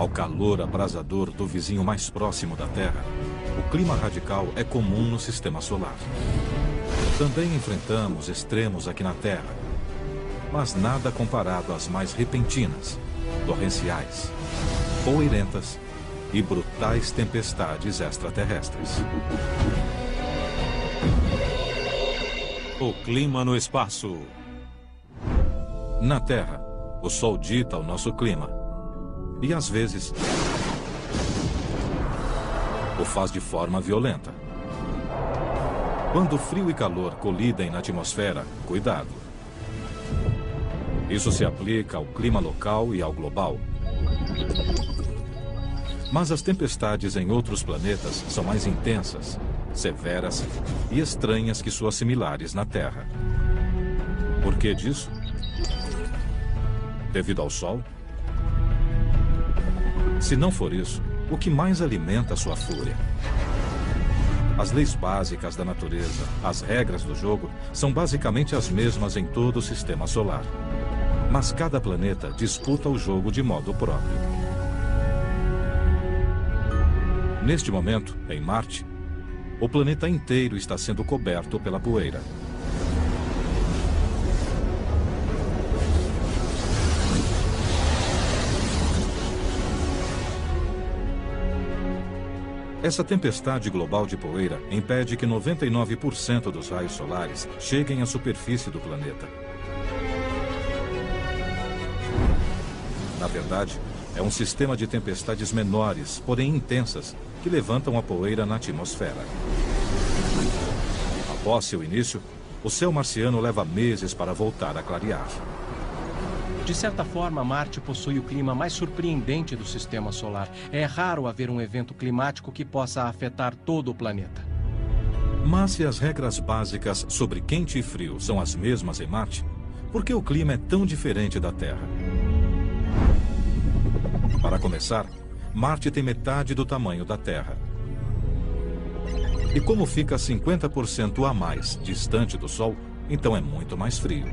ao calor abrasador do vizinho mais próximo da Terra, o clima radical é comum no sistema solar. Também enfrentamos extremos aqui na Terra, mas nada comparado às mais repentinas, torrenciais, poeirentas e brutais tempestades extraterrestres. O clima no espaço. Na Terra, o Sol dita o nosso clima. E às vezes, o faz de forma violenta. Quando frio e calor colidem na atmosfera, cuidado. Isso se aplica ao clima local e ao global. Mas as tempestades em outros planetas são mais intensas, severas e estranhas que suas similares na Terra. Por que disso? Devido ao Sol? Se não for isso, o que mais alimenta sua fúria? As leis básicas da natureza, as regras do jogo, são basicamente as mesmas em todo o sistema solar. Mas cada planeta disputa o jogo de modo próprio. Neste momento, em Marte, o planeta inteiro está sendo coberto pela poeira. Essa tempestade global de poeira impede que 99% dos raios solares cheguem à superfície do planeta. Na verdade, é um sistema de tempestades menores, porém intensas, que levantam a poeira na atmosfera. Após seu início, o céu marciano leva meses para voltar a clarear. De certa forma, Marte possui o clima mais surpreendente do sistema solar. É raro haver um evento climático que possa afetar todo o planeta. Mas se as regras básicas sobre quente e frio são as mesmas em Marte, por que o clima é tão diferente da Terra? Para começar, Marte tem metade do tamanho da Terra. E como fica 50% a mais distante do Sol, então é muito mais frio.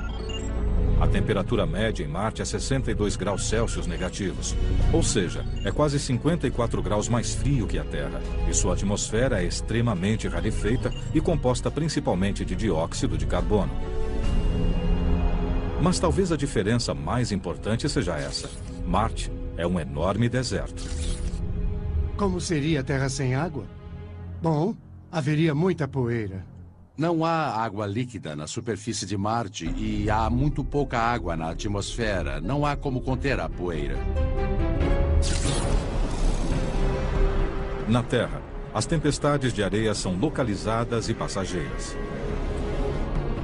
A temperatura média em Marte é 62 graus Celsius negativos, ou seja, é quase 54 graus mais frio que a Terra, e sua atmosfera é extremamente rarefeita e composta principalmente de dióxido de carbono. Mas talvez a diferença mais importante seja essa: Marte é um enorme deserto. Como seria a Terra sem água? Bom, haveria muita poeira. Não há água líquida na superfície de Marte e há muito pouca água na atmosfera. Não há como conter a poeira. Na Terra, as tempestades de areia são localizadas e passageiras.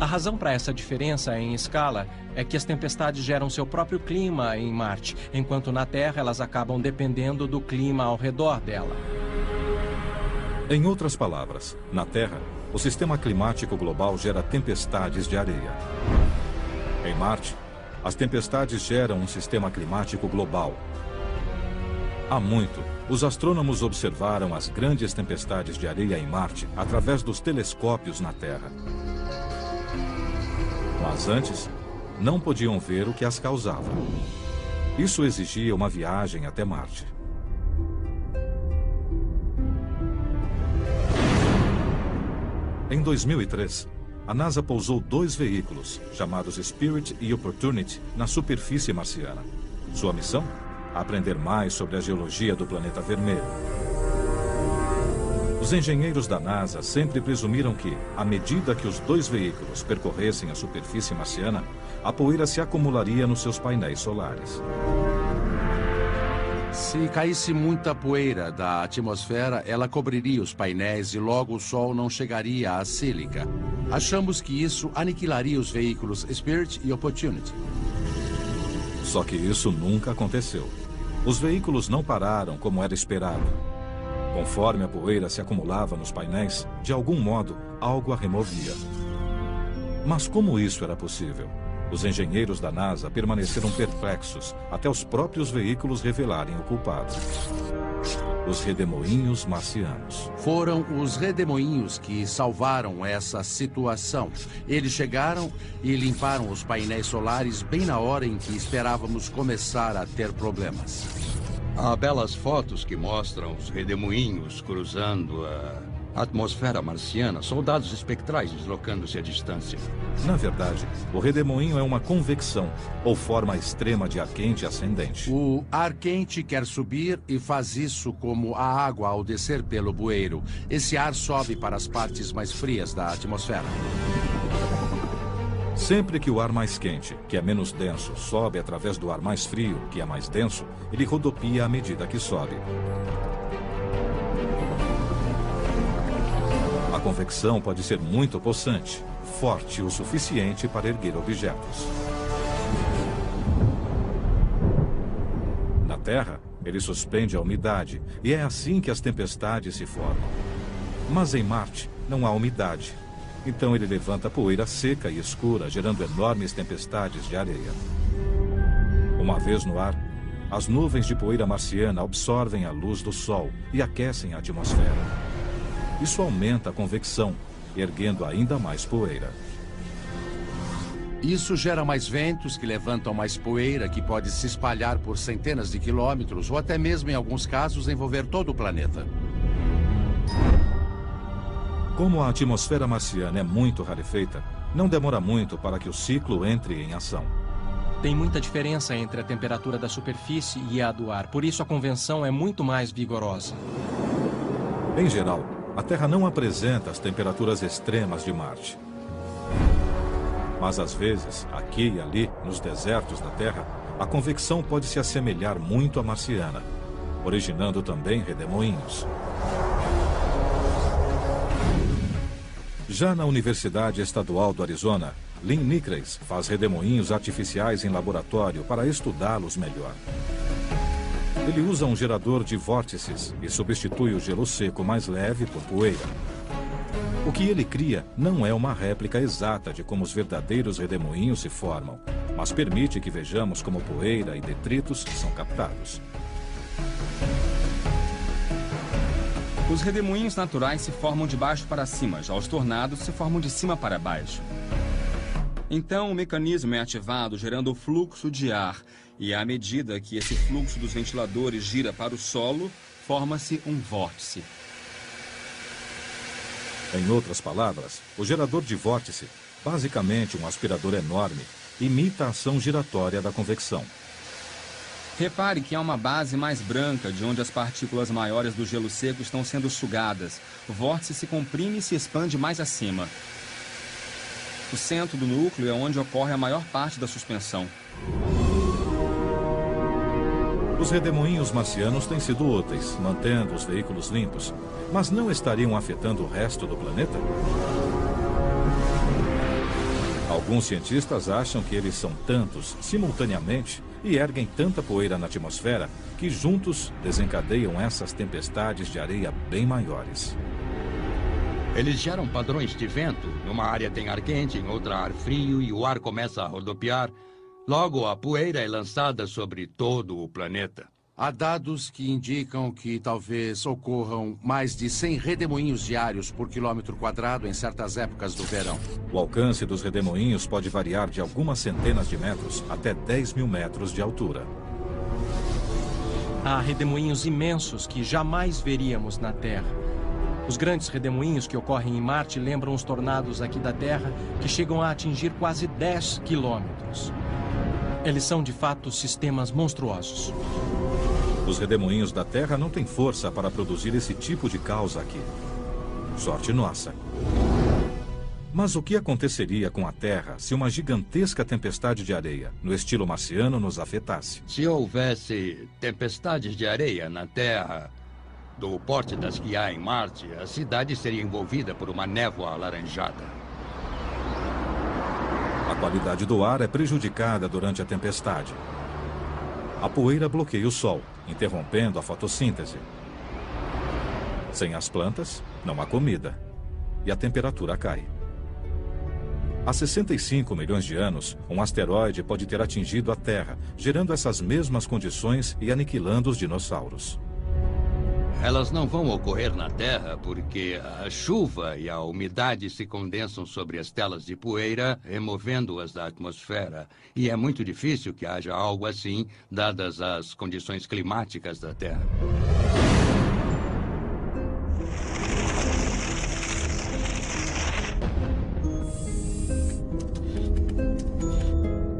A razão para essa diferença em escala é que as tempestades geram seu próprio clima em Marte, enquanto na Terra elas acabam dependendo do clima ao redor dela. Em outras palavras, na Terra, o sistema climático global gera tempestades de areia. Em Marte, as tempestades geram um sistema climático global. Há muito, os astrônomos observaram as grandes tempestades de areia em Marte através dos telescópios na Terra. Mas antes, não podiam ver o que as causava. Isso exigia uma viagem até Marte. Em 2003, a NASA pousou 2 veículos, chamados Spirit e Opportunity, na superfície marciana. Sua missão? Aprender mais sobre a geologia do planeta vermelho. Os engenheiros da NASA sempre presumiram que, à medida que os 2 veículos percorressem a superfície marciana, a poeira se acumularia nos seus painéis solares. Se caísse muita poeira da atmosfera, ela cobriria os painéis e logo o Sol não chegaria à sílica. Achamos que isso aniquilaria os veículos Spirit e Opportunity. Só que isso nunca aconteceu. Os veículos não pararam como era esperado. Conforme a poeira se acumulava nos painéis, de algum modo, algo a removia. Mas como isso era possível? Os engenheiros da NASA permaneceram perplexos até os próprios veículos revelarem o culpado. Os redemoinhos marcianos. Foram os redemoinhos que salvaram essa situação. Eles chegaram e limparam os painéis solares bem na hora em que esperávamos começar a ter problemas. Há belas fotos que mostram os redemoinhos cruzando a atmosfera marciana, soldados espectrais deslocando-se à distância. Na verdade, o redemoinho é uma convecção, ou forma extrema de ar quente ascendente. O ar quente quer subir e faz isso como a água ao descer pelo bueiro. Esse ar sobe para as partes mais frias da atmosfera. Sempre que o ar mais quente, que é menos denso, sobe através do ar mais frio, que é mais denso, ele rodopia à medida que sobe. A convecção pode ser muito possante, forte o suficiente para erguer objetos. Na Terra, ele suspende a umidade, e é assim que as tempestades se formam. Mas em Marte, não há umidade. Então ele levanta poeira seca e escura, gerando enormes tempestades de areia. Uma vez no ar, as nuvens de poeira marciana absorvem a luz do Sol e aquecem a atmosfera. Isso aumenta a convecção, erguendo ainda mais poeira. Isso gera mais ventos que levantam mais poeira, que pode se espalhar por centenas de quilômetros ou até mesmo, em alguns casos, envolver todo o planeta. Como a atmosfera marciana é muito rarefeita, não demora muito para que o ciclo entre em ação. Tem muita diferença entre a temperatura da superfície e a do ar, por isso a convecção é muito mais vigorosa. Em geral, a Terra não apresenta as temperaturas extremas de Marte. Mas às vezes, aqui e ali, nos desertos da Terra, a convecção pode se assemelhar muito à marciana, originando também redemoinhos. Já na Universidade Estadual do Arizona, Lynn Nicraes faz redemoinhos artificiais em laboratório para estudá-los melhor. Ele usa um gerador de vórtices e substitui o gelo seco mais leve por poeira. O que ele cria não é uma réplica exata de como os verdadeiros redemoinhos se formam, mas permite que vejamos como poeira e detritos são captados. Os redemoinhos naturais se formam de baixo para cima, já os tornados se formam de cima para baixo. Então, o mecanismo é ativado gerando o fluxo de ar, e à medida que esse fluxo dos ventiladores gira para o solo, forma-se um vórtice. Em outras palavras, o gerador de vórtice, basicamente um aspirador enorme, imita a ação giratória da convecção. Repare que há uma base mais branca de onde as partículas maiores do gelo seco estão sendo sugadas. O vórtice se comprime e se expande mais acima. O centro do núcleo é onde ocorre a maior parte da suspensão. Os redemoinhos marcianos têm sido úteis, mantendo os veículos limpos, mas não estariam afetando o resto do planeta? Alguns cientistas acham que eles são tantos, simultaneamente, e erguem tanta poeira na atmosfera, que juntos desencadeiam essas tempestades de areia bem maiores. Eles geram padrões de vento. Numa área tem ar quente, em outra ar frio, e o ar começa a rodopiar. Logo, a poeira é lançada sobre todo o planeta. Há dados que indicam que talvez ocorram mais de 100 redemoinhos diários por quilômetro quadrado em certas épocas do verão. O alcance dos redemoinhos pode variar de algumas centenas de metros até 10.000 metros de altura. Há redemoinhos imensos que jamais veríamos na Terra. Os grandes redemoinhos que ocorrem em Marte lembram os tornados aqui da Terra, que chegam a atingir quase 10 quilômetros. Eles são, de fato, sistemas monstruosos. Os redemoinhos da Terra não têm força para produzir esse tipo de caos aqui. Sorte nossa. Mas o que aconteceria com a Terra se uma gigantesca tempestade de areia, no estilo marciano, nos afetasse? Se houvesse tempestades de areia na Terra, do porte das que há em Marte, a cidade seria envolvida por uma névoa alaranjada. A qualidade do ar é prejudicada durante a tempestade. A poeira bloqueia o sol, interrompendo a fotossíntese. Sem as plantas, não há comida. E a temperatura cai. Há 65 milhões de anos, um asteroide pode ter atingido a Terra, gerando essas mesmas condições e aniquilando os dinossauros. Elas não vão ocorrer na Terra porque a chuva e a umidade se condensam sobre as telas de poeira, removendo-as da atmosfera. E é muito difícil que haja algo assim, dadas as condições climáticas da Terra.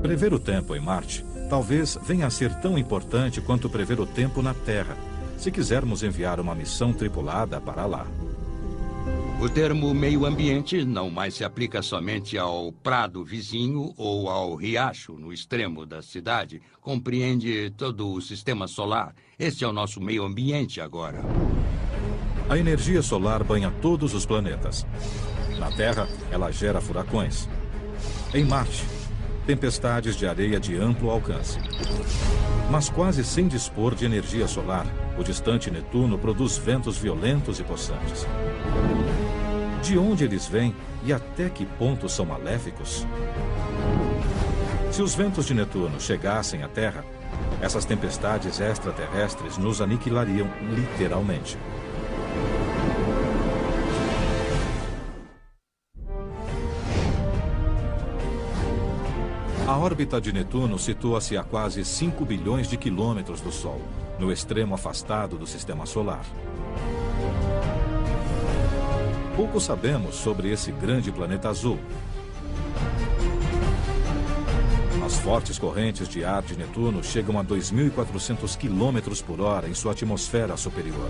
Prever o tempo em Marte talvez venha a ser tão importante quanto prever o tempo na Terra, se quisermos enviar uma missão tripulada para lá. O termo meio ambiente não mais se aplica somente ao prado vizinho ou ao riacho no extremo da cidade. Compreende todo o sistema solar. Este é o nosso meio ambiente agora. A energia solar banha todos os planetas. Na Terra, ela gera furacões. Em Marte, tempestades de areia de amplo alcance. Mas quase sem dispor de energia solar, o distante Netuno produz ventos violentos e possantes. De onde eles vêm e até que ponto são maléficos? Se os ventos de Netuno chegassem à Terra, essas tempestades extraterrestres nos aniquilariam literalmente. A órbita de Netuno situa-se a quase 5 bilhões de quilômetros do Sol, no extremo afastado do Sistema Solar. Pouco sabemos sobre esse grande planeta azul. As fortes correntes de ar de Netuno chegam a 2.400 quilômetros por hora em sua atmosfera superior.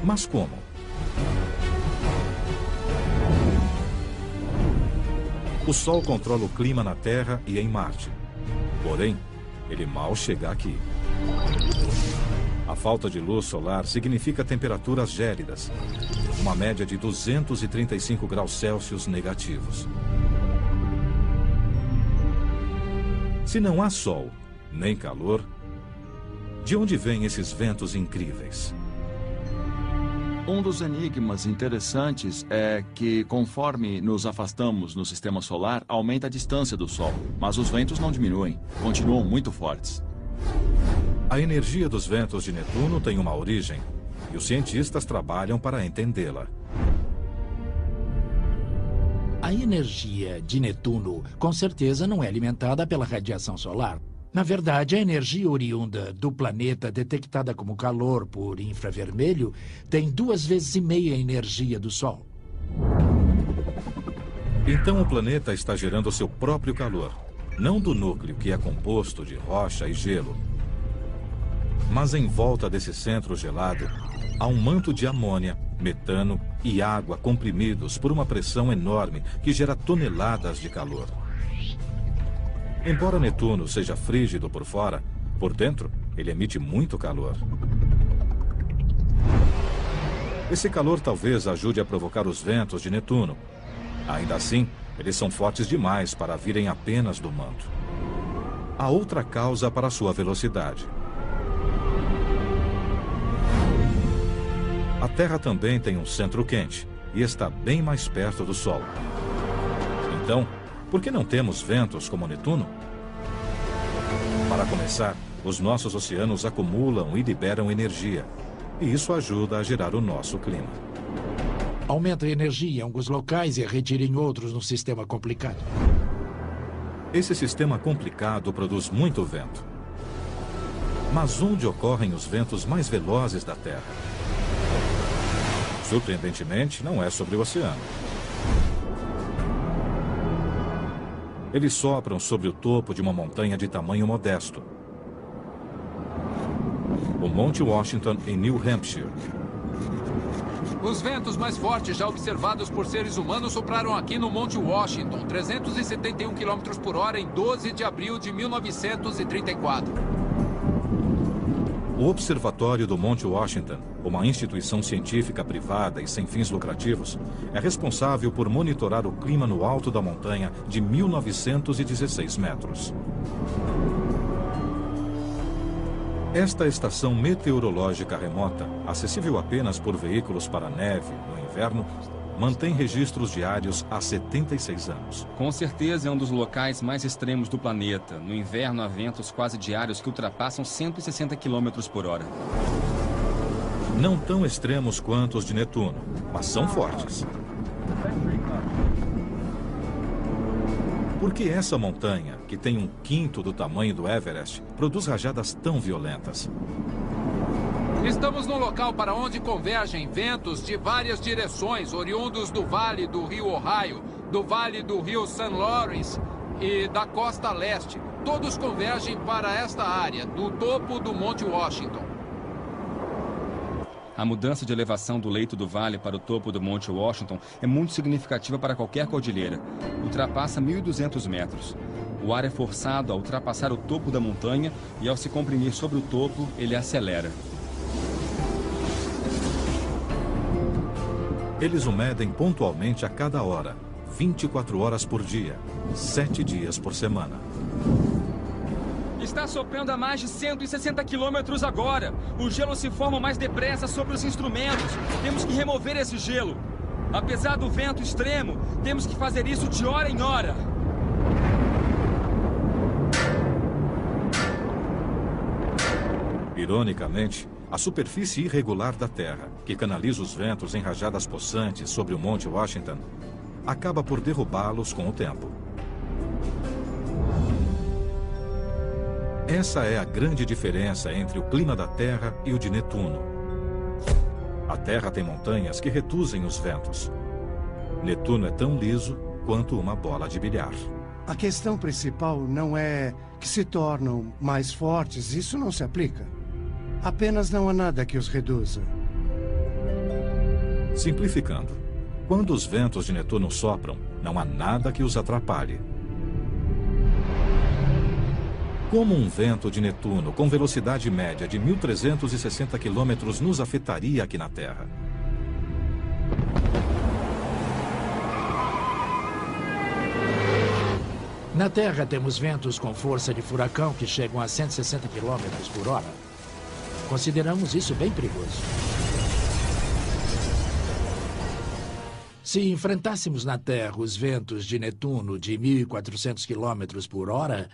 Mas como? O Sol controla o clima na Terra e em Marte. Porém, ele mal chega aqui. A falta de luz solar significa temperaturas gélidas, uma média de 235 graus Celsius negativos. Se não há sol, nem calor, de onde vêm esses ventos incríveis? Um dos enigmas interessantes é que, conforme nos afastamos no sistema solar, aumenta a distância do Sol, mas os ventos não diminuem, continuam muito fortes. A energia dos ventos de Netuno tem uma origem, e os cientistas trabalham para entendê-la. A energia de Netuno, com certeza, não é alimentada pela radiação solar. Na verdade, a energia oriunda do planeta, detectada como calor por infravermelho, tem 2,5 vezes a energia do Sol. Então o planeta está gerando seu próprio calor, não do núcleo que é composto de rocha e gelo. Mas em volta desse centro gelado, há um manto de amônia, metano e água comprimidos por uma pressão enorme que gera toneladas de calor. Embora Netuno seja frígido por fora, por dentro ele emite muito calor. Esse calor talvez ajude a provocar os ventos de Netuno. Ainda assim, eles são fortes demais para virem apenas do manto. Há outra causa para sua velocidade. A Terra também tem um centro quente e está bem mais perto do Sol. Então, por que não temos ventos como Netuno? Para começar, os nossos oceanos acumulam e liberam energia, e isso ajuda a gerar o nosso clima. Aumenta a energia em alguns locais e retira em outros no sistema complicado. Esse sistema complicado produz muito vento. Mas onde ocorrem os ventos mais velozes da Terra? Surpreendentemente, não é sobre o oceano. Eles sopram sobre o topo de uma montanha de tamanho modesto. O Monte Washington, em New Hampshire. Os ventos mais fortes já observados por seres humanos sopraram aqui no Monte Washington, 371 km por hora em 12 de abril de 1934. O Observatório do Monte Washington, uma instituição científica privada e sem fins lucrativos, é responsável por monitorar o clima no alto da montanha de 1.916 metros. Esta estação meteorológica remota, acessível apenas por veículos para neve no inverno, mantém registros diários há 76 anos. Com certeza é um dos locais mais extremos do planeta. No inverno há ventos quase diários que ultrapassam 160 km por hora. Não tão extremos quanto os de Netuno, mas são fortes. Por que essa montanha, que tem 1/5 do tamanho do Everest, produz rajadas tão violentas? Estamos no local para onde convergem ventos de várias direções, oriundos do vale do rio Ohio, do vale do rio St. Lawrence e da costa leste. Todos convergem para esta área, do topo do Monte Washington. A mudança de elevação do leito do vale para o topo do Monte Washington é muito significativa para qualquer cordilheira. Ultrapassa 1.200 metros. O ar é forçado a ultrapassar o topo da montanha e, ao se comprimir sobre o topo, ele acelera. Eles o medem pontualmente a cada hora, 24 horas por dia, 7 dias por semana. Está soprando a mais de 160 quilômetros agora. O gelo se forma mais depressa sobre os instrumentos. Temos que remover esse gelo. Apesar do vento extremo, temos que fazer isso de hora em hora. Ironicamente, a superfície irregular da Terra, que canaliza os ventos em rajadas possantes sobre o Monte Washington, acaba por derrubá-los com o tempo. Essa é a grande diferença entre o clima da Terra e o de Netuno. A Terra tem montanhas que reduzem os ventos. Netuno é tão liso quanto uma bola de bilhar. A questão principal não é que se tornam mais fortes, isso não se aplica. Apenas não há nada que os reduza. Simplificando, quando os ventos de Netuno sopram, não há nada que os atrapalhe. Como um vento de Netuno com velocidade média de 1.360 km nos afetaria aqui na Terra? Na Terra temos ventos com força de furacão que chegam a 160 km por hora. Consideramos isso bem perigoso. Se enfrentássemos na Terra os ventos de Netuno de 1.400 km por hora,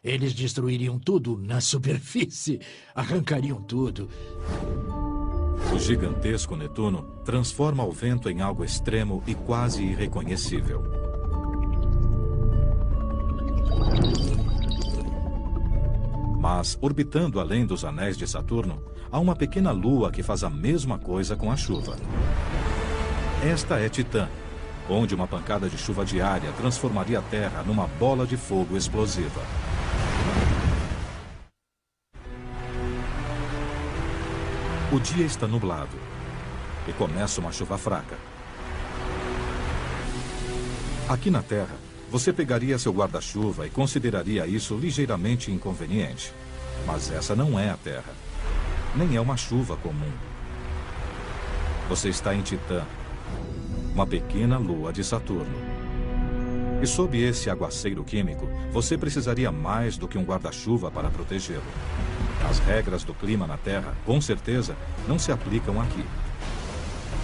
eles destruiriam tudo na superfície, arrancariam tudo. O gigantesco Netuno transforma o vento em algo extremo e quase irreconhecível. Mas, orbitando além dos anéis de Saturno, há uma pequena lua que faz a mesma coisa com a chuva. Esta é Titã, onde uma pancada de chuva diária transformaria a Terra numa bola de fogo explosiva. O dia está nublado e começa uma chuva fraca. Aqui na Terra, você pegaria seu guarda-chuva e consideraria isso ligeiramente inconveniente. Mas essa não é a Terra. Nem é uma chuva comum. Você está em Titã, uma pequena lua de Saturno. E sob esse aguaceiro químico, você precisaria mais do que um guarda-chuva para protegê-lo. As regras do clima na Terra, com certeza, não se aplicam aqui.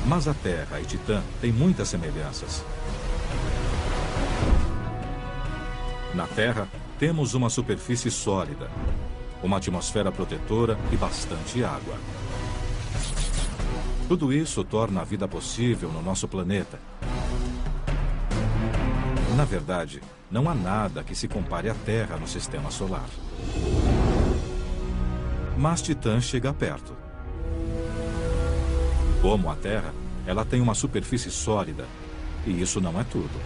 Mas a Terra e Titã têm muitas semelhanças. Na Terra, temos uma superfície sólida, uma atmosfera protetora e bastante água. Tudo isso torna a vida possível no nosso planeta. Na verdade, não há nada que se compare à Terra no sistema solar. Mas Titã chega perto. Como a Terra, ela tem uma superfície sólida, e isso não é tudo.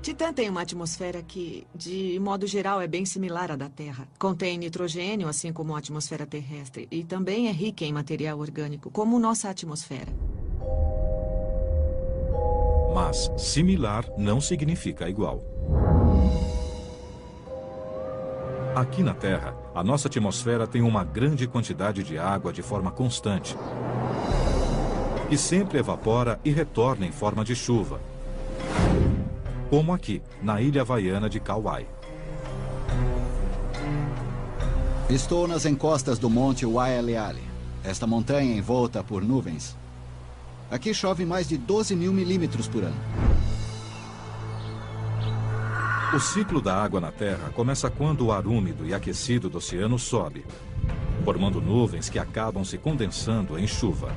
Titã tem uma atmosfera que, de modo geral, é bem similar à da Terra. Contém nitrogênio, assim como a atmosfera terrestre, e também é rica em material orgânico, como nossa atmosfera. Mas similar não significa igual. Aqui na Terra, a nossa atmosfera tem uma grande quantidade de água de forma constante, que sempre evapora e retorna em forma de chuva. Como aqui, na ilha havaiana de Kauai. Estou nas encostas do Monte Waialeale. Esta montanha envolta por nuvens. Aqui chove mais de 12 mil milímetros por ano. O ciclo da água na Terra começa quando o ar úmido e aquecido do oceano sobe, formando nuvens que acabam se condensando em chuva.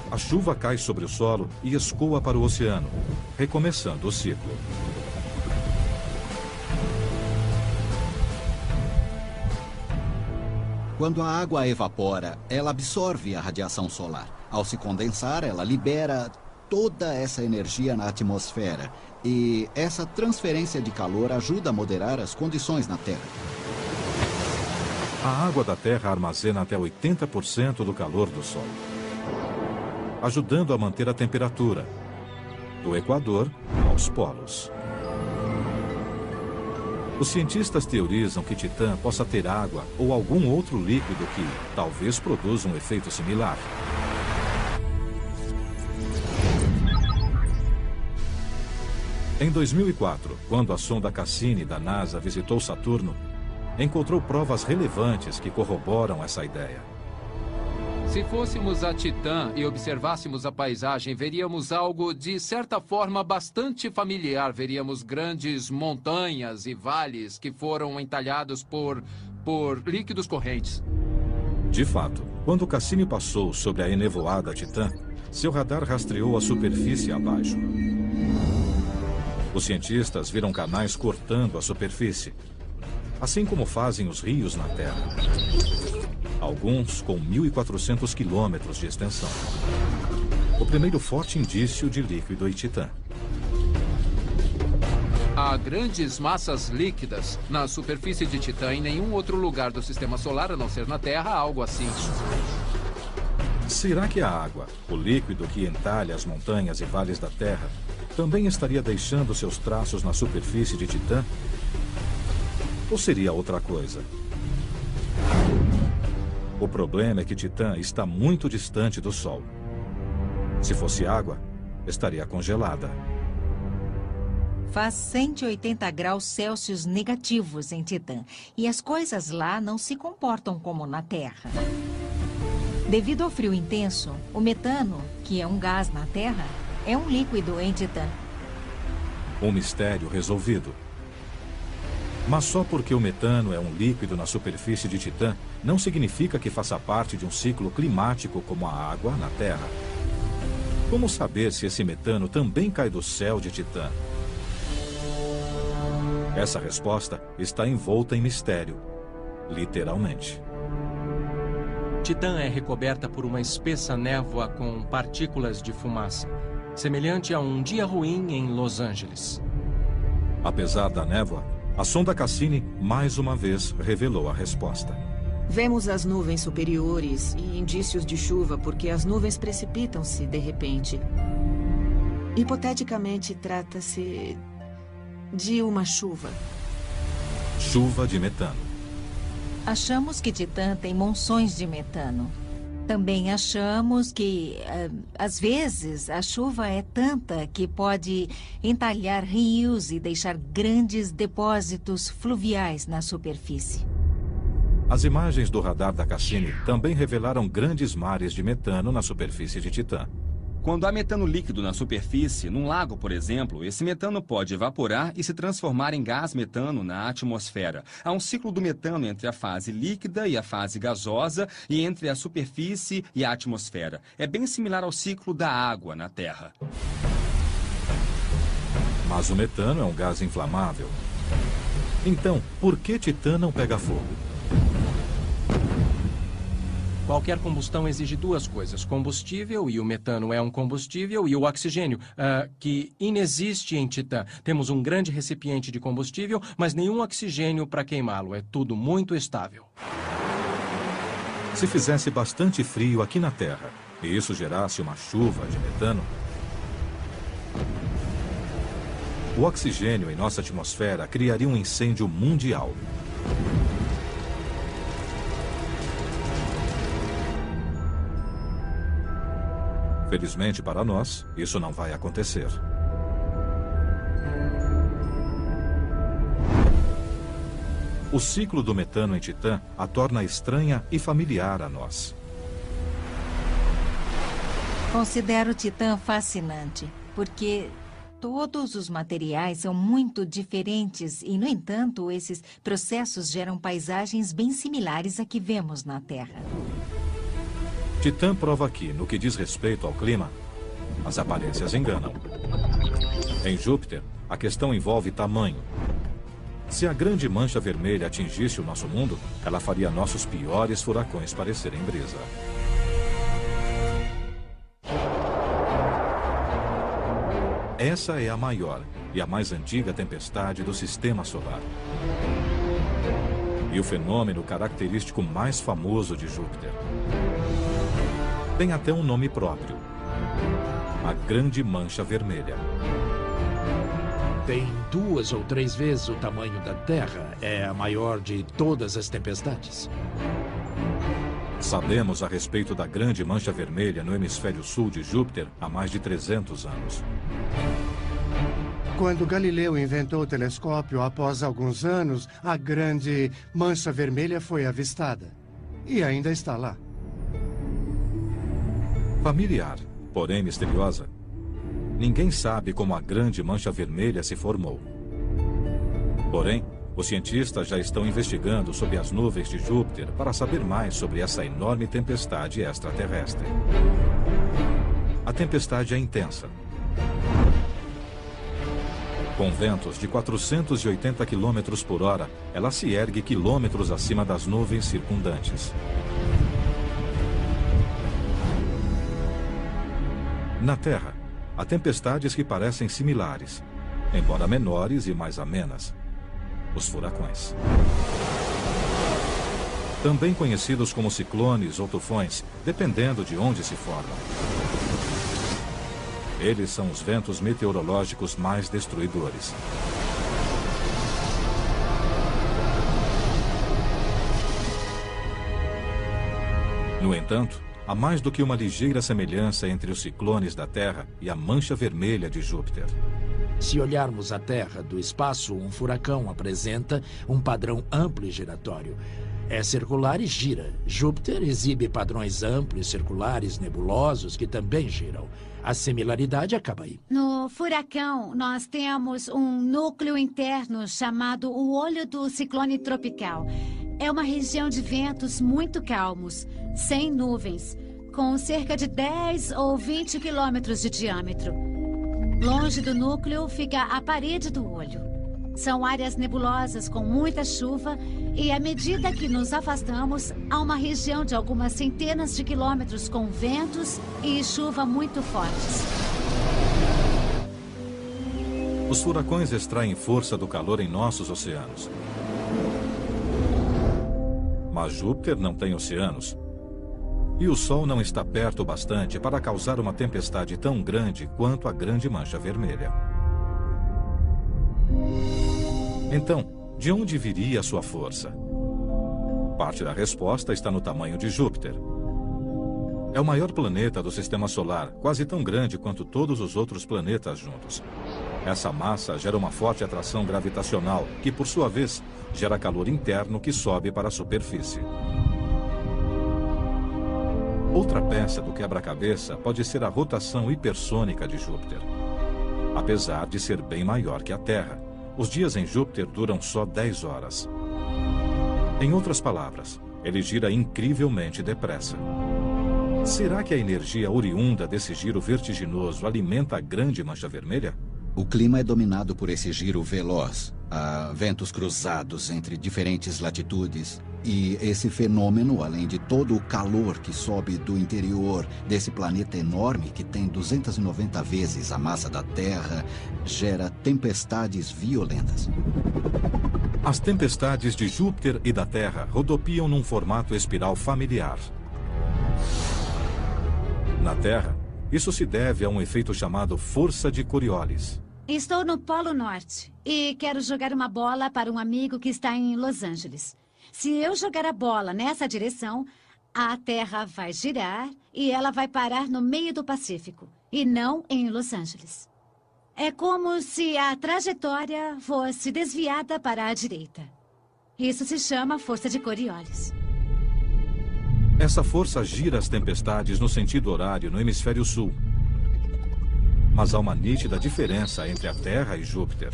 A chuva cai sobre o solo e escoa para o oceano, recomeçando o ciclo. Quando a água evapora, ela absorve a radiação solar. Ao se condensar, ela libera toda essa energia na atmosfera. E essa transferência de calor ajuda a moderar as condições na Terra. A água da Terra armazena até 80% do calor do Sol, ajudando a manter a temperatura, do Equador aos polos. Os cientistas teorizam que Titã possa ter água ou algum outro líquido que talvez produza um efeito similar. Em 2004, quando a sonda Cassini da NASA visitou Saturno, encontrou provas relevantes que corroboram essa ideia. Se fôssemos a Titã e observássemos a paisagem, veríamos algo de certa forma bastante familiar. Veríamos grandes montanhas e vales que foram entalhados por líquidos correntes. De fato, quando Cassini passou sobre a enevoada Titã, seu radar rastreou a superfície abaixo. Os cientistas viram canais cortando a superfície, assim como fazem os rios na Terra. Alguns com 1.400 quilômetros de extensão. O primeiro forte indício de líquido em Titã. Há grandes massas líquidas na superfície de Titã. Em nenhum outro lugar do Sistema Solar, a não ser na Terra, há algo assim. Será que a água, o líquido que entalha as montanhas e vales da Terra, também estaria deixando seus traços na superfície de Titã? Ou seria outra coisa? O problema é que Titã está muito distante do Sol. Se fosse água, estaria congelada. Faz 180 graus Celsius negativos em Titã. E as coisas lá não se comportam como na Terra. Devido ao frio intenso, o metano, que é um gás na Terra, é um líquido em Titã. Um mistério resolvido. Mas só porque o metano é um líquido na superfície de Titã, não significa que faça parte de um ciclo climático como a água na Terra. Como saber se esse metano também cai do céu de Titã? Essa resposta está envolta em mistério, literalmente. Titã é recoberta por uma espessa névoa com partículas de fumaça, semelhante a um dia ruim em Los Angeles. Apesar da névoa, a sonda Cassini, mais uma vez, revelou a resposta. Vemos as nuvens superiores e indícios de chuva porque as nuvens precipitam-se de repente. Hipoteticamente, trata-se de uma chuva. Chuva de metano. Achamos que Titã tem monções de metano. Também achamos que, às vezes, a chuva é tanta que pode entalhar rios e deixar grandes depósitos fluviais na superfície. As imagens do radar da Cassini também revelaram grandes mares de metano na superfície de Titã. Quando há metano líquido na superfície, num lago, por exemplo, esse metano pode evaporar e se transformar em gás metano na atmosfera. Há um ciclo do metano entre a fase líquida e a fase gasosa e entre a superfície e a atmosfera. É bem similar ao ciclo da água na Terra. Mas o metano é um gás inflamável. Então, por que Titã não pega fogo? Qualquer combustão exige duas coisas: combustível, e o metano é um combustível, e o oxigênio, que inexiste em Titã. Temos um grande recipiente de combustível, mas nenhum oxigênio para queimá-lo. É tudo muito estável. Se fizesse bastante frio aqui na Terra, e isso gerasse uma chuva de metano, o oxigênio em nossa atmosfera criaria um incêndio mundial. Felizmente para nós, isso não vai acontecer. O ciclo do metano em Titã a torna estranha e familiar a nós. Considero Titã fascinante, porque todos os materiais são muito diferentes e, no entanto, esses processos geram paisagens bem similares à que vemos na Terra. Titã prova que, no que diz respeito ao clima, as aparências enganam. Em Júpiter, a questão envolve tamanho. Se a grande mancha vermelha atingisse o nosso mundo, ela faria nossos piores furacões parecerem brisa. Essa é a maior e a mais antiga tempestade do Sistema Solar. E o fenômeno característico mais famoso de Júpiter. Tem até um nome próprio: a Grande Mancha Vermelha. Tem 2 ou 3 vezes o tamanho da Terra. É a maior de todas as tempestades. Sabemos a respeito da Grande Mancha Vermelha no hemisfério sul de Júpiter há mais de 300 anos. Quando Galileu inventou o telescópio, após alguns anos, a Grande Mancha Vermelha foi avistada. E ainda está lá. Familiar, porém misteriosa. Ninguém sabe como a Grande Mancha Vermelha se formou. Porém, os cientistas já estão investigando sob as nuvens de Júpiter para saber mais sobre essa enorme tempestade extraterrestre. A tempestade é intensa. Com ventos de 480 km por hora, ela se ergue quilômetros acima das nuvens circundantes. Na Terra, há tempestades que parecem similares, embora menores e mais amenas: os furacões. Também conhecidos como ciclones ou tufões, dependendo de onde se formam. Eles são os ventos meteorológicos mais destruidores. No entanto, há mais do que uma ligeira semelhança entre os ciclones da Terra e a Mancha Vermelha de Júpiter. Se olharmos a Terra do espaço, um furacão apresenta um padrão amplo e giratório. É circular e gira. Júpiter exibe padrões amplos, circulares, nebulosos, que também giram. A similaridade acaba aí. No furacão, nós temos um núcleo interno chamado o olho do ciclone tropical. É uma região de ventos muito calmos, sem nuvens, com cerca de 10 ou 20 quilômetros de diâmetro. Longe do núcleo fica a parede do olho. São áreas nebulosas com muita chuva e, à medida que nos afastamos, há uma região de algumas centenas de quilômetros com ventos e chuva muito fortes. Os furacões extraem força do calor em nossos oceanos. Mas Júpiter não tem oceanos. E o Sol não está perto o bastante para causar uma tempestade tão grande quanto a Grande Mancha Vermelha. Então, de onde viria a sua força? Parte da resposta está no tamanho de Júpiter. É o maior planeta do Sistema Solar, quase tão grande quanto todos os outros planetas juntos. Essa massa gera uma forte atração gravitacional, que, por sua vez, gera calor interno que sobe para a superfície. Outra peça do quebra-cabeça pode ser a rotação hipersônica de Júpiter. Apesar de ser bem maior que a Terra, os dias em Júpiter duram só 10 horas. Em outras palavras, ele gira incrivelmente depressa. Será que a energia oriunda desse giro vertiginoso alimenta a Grande Mancha Vermelha? O clima é dominado por esse giro veloz. Há ventos cruzados entre diferentes latitudes. E esse fenômeno, além de todo o calor que sobe do interior desse planeta enorme, que tem 290 vezes a massa da Terra, gera tempestades violentas. As tempestades de Júpiter e da Terra rodopiam num formato espiral familiar. Na Terra, isso se deve a um efeito chamado força de Coriolis. Estou no Polo Norte e quero jogar uma bola para um amigo que está em Los Angeles. Se eu jogar a bola nessa direção, a Terra vai girar e ela vai parar no meio do Pacífico, e não em Los Angeles. É como se a trajetória fosse desviada para a direita. Isso se chama força de Coriolis. Essa força gira as tempestades no sentido horário no hemisfério sul. Mas há uma nítida diferença entre a Terra e Júpiter.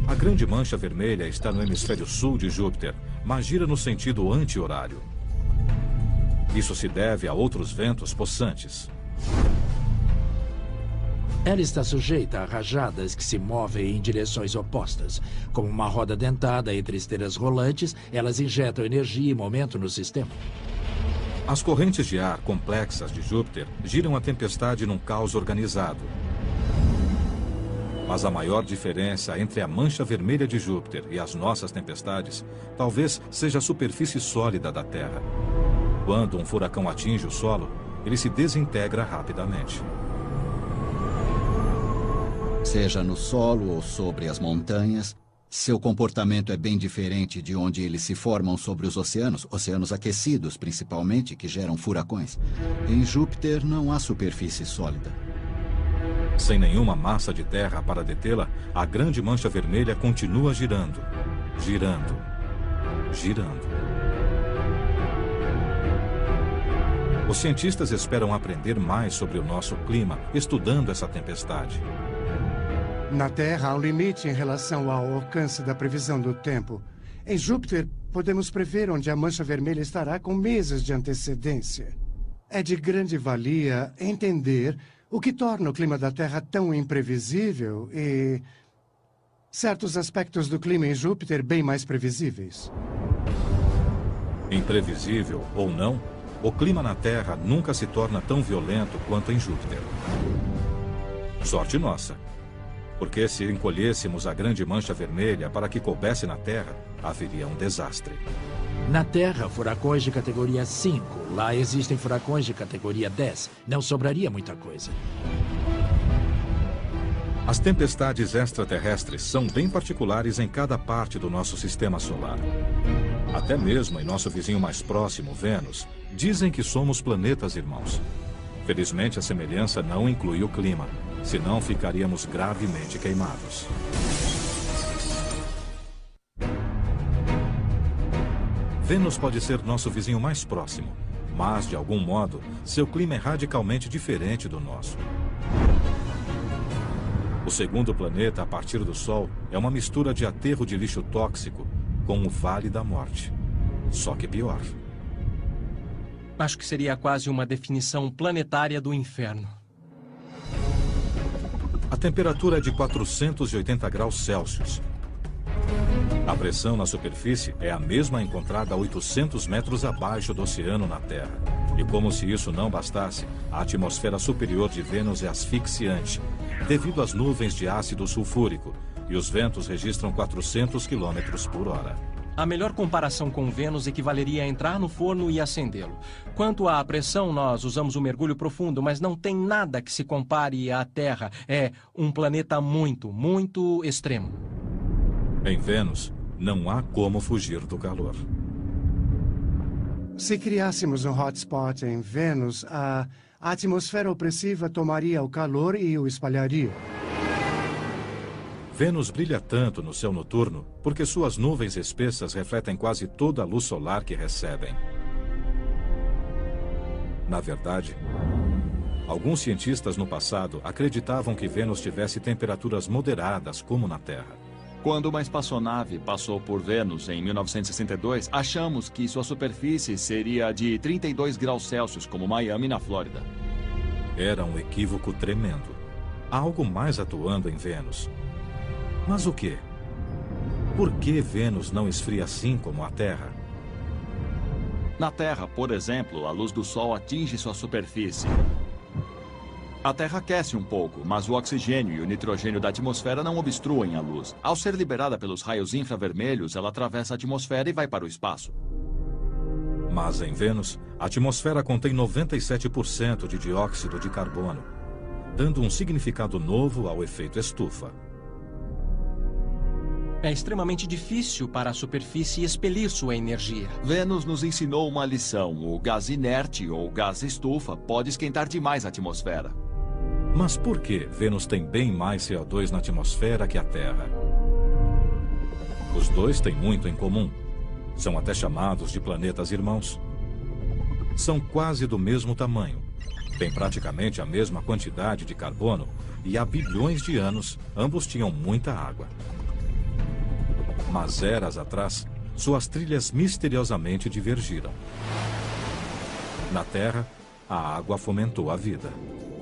A grande mancha vermelha está no hemisfério sul de Júpiter, mas gira no sentido anti-horário. Isso se deve a outros ventos possantes. Ela está sujeita a rajadas que se movem em direções opostas. Como uma roda dentada entre esteiras rolantes, elas injetam energia e momento no sistema. As correntes de ar complexas de Júpiter giram a tempestade num caos organizado. Mas a maior diferença entre a mancha vermelha de Júpiter e as nossas tempestades talvez seja a superfície sólida da Terra. Quando um furacão atinge o solo, ele se desintegra rapidamente. Seja no solo ou sobre as montanhas, seu comportamento é bem diferente de onde eles se formam sobre os oceanos aquecidos principalmente, que geram furacões. Em Júpiter não há superfície sólida. Sem nenhuma massa de terra para detê-la, a grande mancha vermelha continua girando, girando, girando. Os cientistas esperam aprender mais sobre o nosso clima, estudando essa tempestade. Na Terra, há um limite em relação ao alcance da previsão do tempo. Em Júpiter, podemos prever onde a mancha vermelha estará com meses de antecedência. É de grande valia entender o que torna o clima da Terra tão imprevisível e certos aspectos do clima em Júpiter bem mais previsíveis. Imprevisível ou não, o clima na Terra nunca se torna tão violento quanto em Júpiter. Sorte nossa. Porque se encolhêssemos a grande mancha vermelha para que coubesse na Terra, haveria um desastre. Na Terra, furacões de categoria 5. Lá existem furacões de categoria 10. Não sobraria muita coisa. As tempestades extraterrestres são bem particulares em cada parte do nosso sistema solar. Até mesmo em nosso vizinho mais próximo, Vênus, dizem que somos planetas irmãos. Felizmente, a semelhança não inclui o clima, senão ficaríamos gravemente queimados. Vênus pode ser nosso vizinho mais próximo, mas, de algum modo, seu clima é radicalmente diferente do nosso. O segundo planeta, a partir do Sol, é uma mistura de aterro de lixo tóxico com o Vale da Morte. Só que pior. Acho que seria quase uma definição planetária do inferno. A temperatura é de 480 graus Celsius. A pressão na superfície é a mesma encontrada a 800 metros abaixo do oceano na Terra. E como se isso não bastasse, a atmosfera superior de Vênus é asfixiante, devido às nuvens de ácido sulfúrico, e os ventos registram 400 km por hora. A melhor comparação com Vênus equivaleria a entrar no forno e acendê-lo. Quanto à pressão, nós usamos o mergulho profundo, mas não tem nada que se compare à Terra. É um planeta muito, muito extremo. Em Vênus, não há como fugir do calor. Se criássemos um hotspot em Vênus, a atmosfera opressiva tomaria o calor e o espalharia. Vênus brilha tanto no céu noturno porque suas nuvens espessas refletem quase toda a luz solar que recebem. Na verdade, alguns cientistas no passado acreditavam que Vênus tivesse temperaturas moderadas como na Terra. Quando uma espaçonave passou por Vênus em 1962, achamos que sua superfície seria de 32 graus Celsius, como Miami, na Flórida. Era um equívoco tremendo. Há algo mais atuando em Vênus. Mas o quê? Por que Vênus não esfria assim como a Terra? Na Terra, por exemplo, a luz do Sol atinge sua superfície. A Terra aquece um pouco, mas o oxigênio e o nitrogênio da atmosfera não obstruem a luz. Ao ser liberada pelos raios infravermelhos, ela atravessa a atmosfera e vai para o espaço. Mas em Vênus, a atmosfera contém 97% de dióxido de carbono, dando um significado novo ao efeito estufa. É extremamente difícil para a superfície expelir sua energia. Vênus nos ensinou uma lição. O gás inerte, ou gás estufa, pode esquentar demais a atmosfera. Mas por que Vênus tem bem mais CO2 na atmosfera que a Terra? Os dois têm muito em comum. São até chamados de planetas irmãos. são quase do mesmo tamanho. Têm praticamente a mesma quantidade de carbono e há bilhões de anos ambos tinham muita água. Mas eras atrás, suas trilhas misteriosamente divergiram. Na Terra, a água fomentou a vida.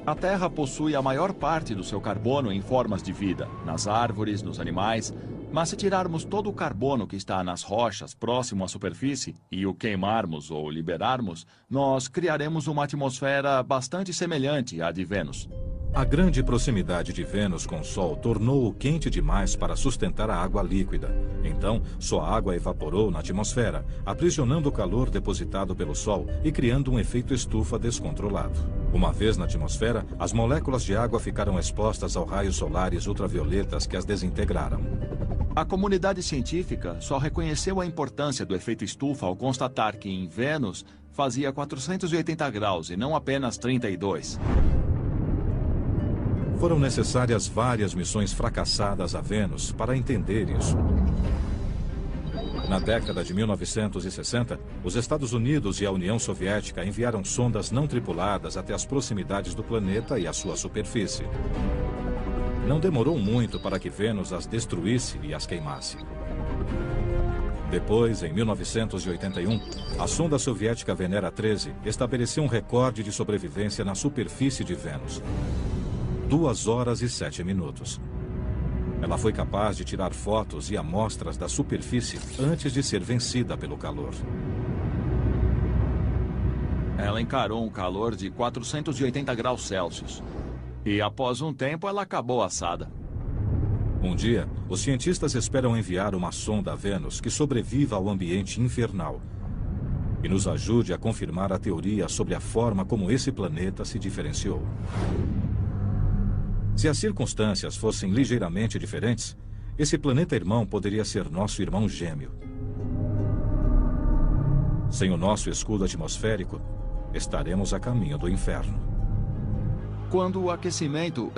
A Terra possui a maior parte do seu carbono em formas de vida, nas árvores, nos animais. Mas se tirarmos todo o carbono que está nas rochas próximo à superfície e o queimarmos ou liberarmos, nós criaremos uma atmosfera bastante semelhante à de Vênus. A grande proximidade de Vênus com o Sol tornou-o quente demais para sustentar a água líquida. Então, sua água evaporou na atmosfera, aprisionando o calor depositado pelo Sol e criando um efeito estufa descontrolado. Uma vez na atmosfera, as moléculas de água ficaram expostas aos raios solares ultravioletas que as desintegraram. A comunidade científica só reconheceu a importância do efeito estufa ao constatar que em Vênus fazia 480 graus e não apenas 32. Foram necessárias várias missões fracassadas a Vênus para entender isso. Na década de 1960, os Estados Unidos e a União Soviética enviaram sondas não tripuladas até as proximidades do planeta e a sua superfície. Não demorou muito para que Vênus as destruísse e as queimasse. Depois, em 1981, a sonda soviética Venera 13 estabeleceu um recorde de sobrevivência na superfície de Vênus. 2 horas e 7 minutos. Ela foi capaz de tirar fotos e amostras da superfície antes de ser vencida pelo calor. Ela encarou um calor de 480 graus Celsius. E após um tempo, ela acabou assada. Um dia, os cientistas esperam enviar uma sonda a Vênus que sobreviva ao ambiente infernal e nos ajude a confirmar a teoria sobre a forma como esse planeta se diferenciou. Se as circunstâncias fossem ligeiramente diferentes, esse planeta irmão poderia ser nosso irmão gêmeo. Sem o nosso escudo atmosférico, estaremos a caminho do inferno. Quando o aquecimento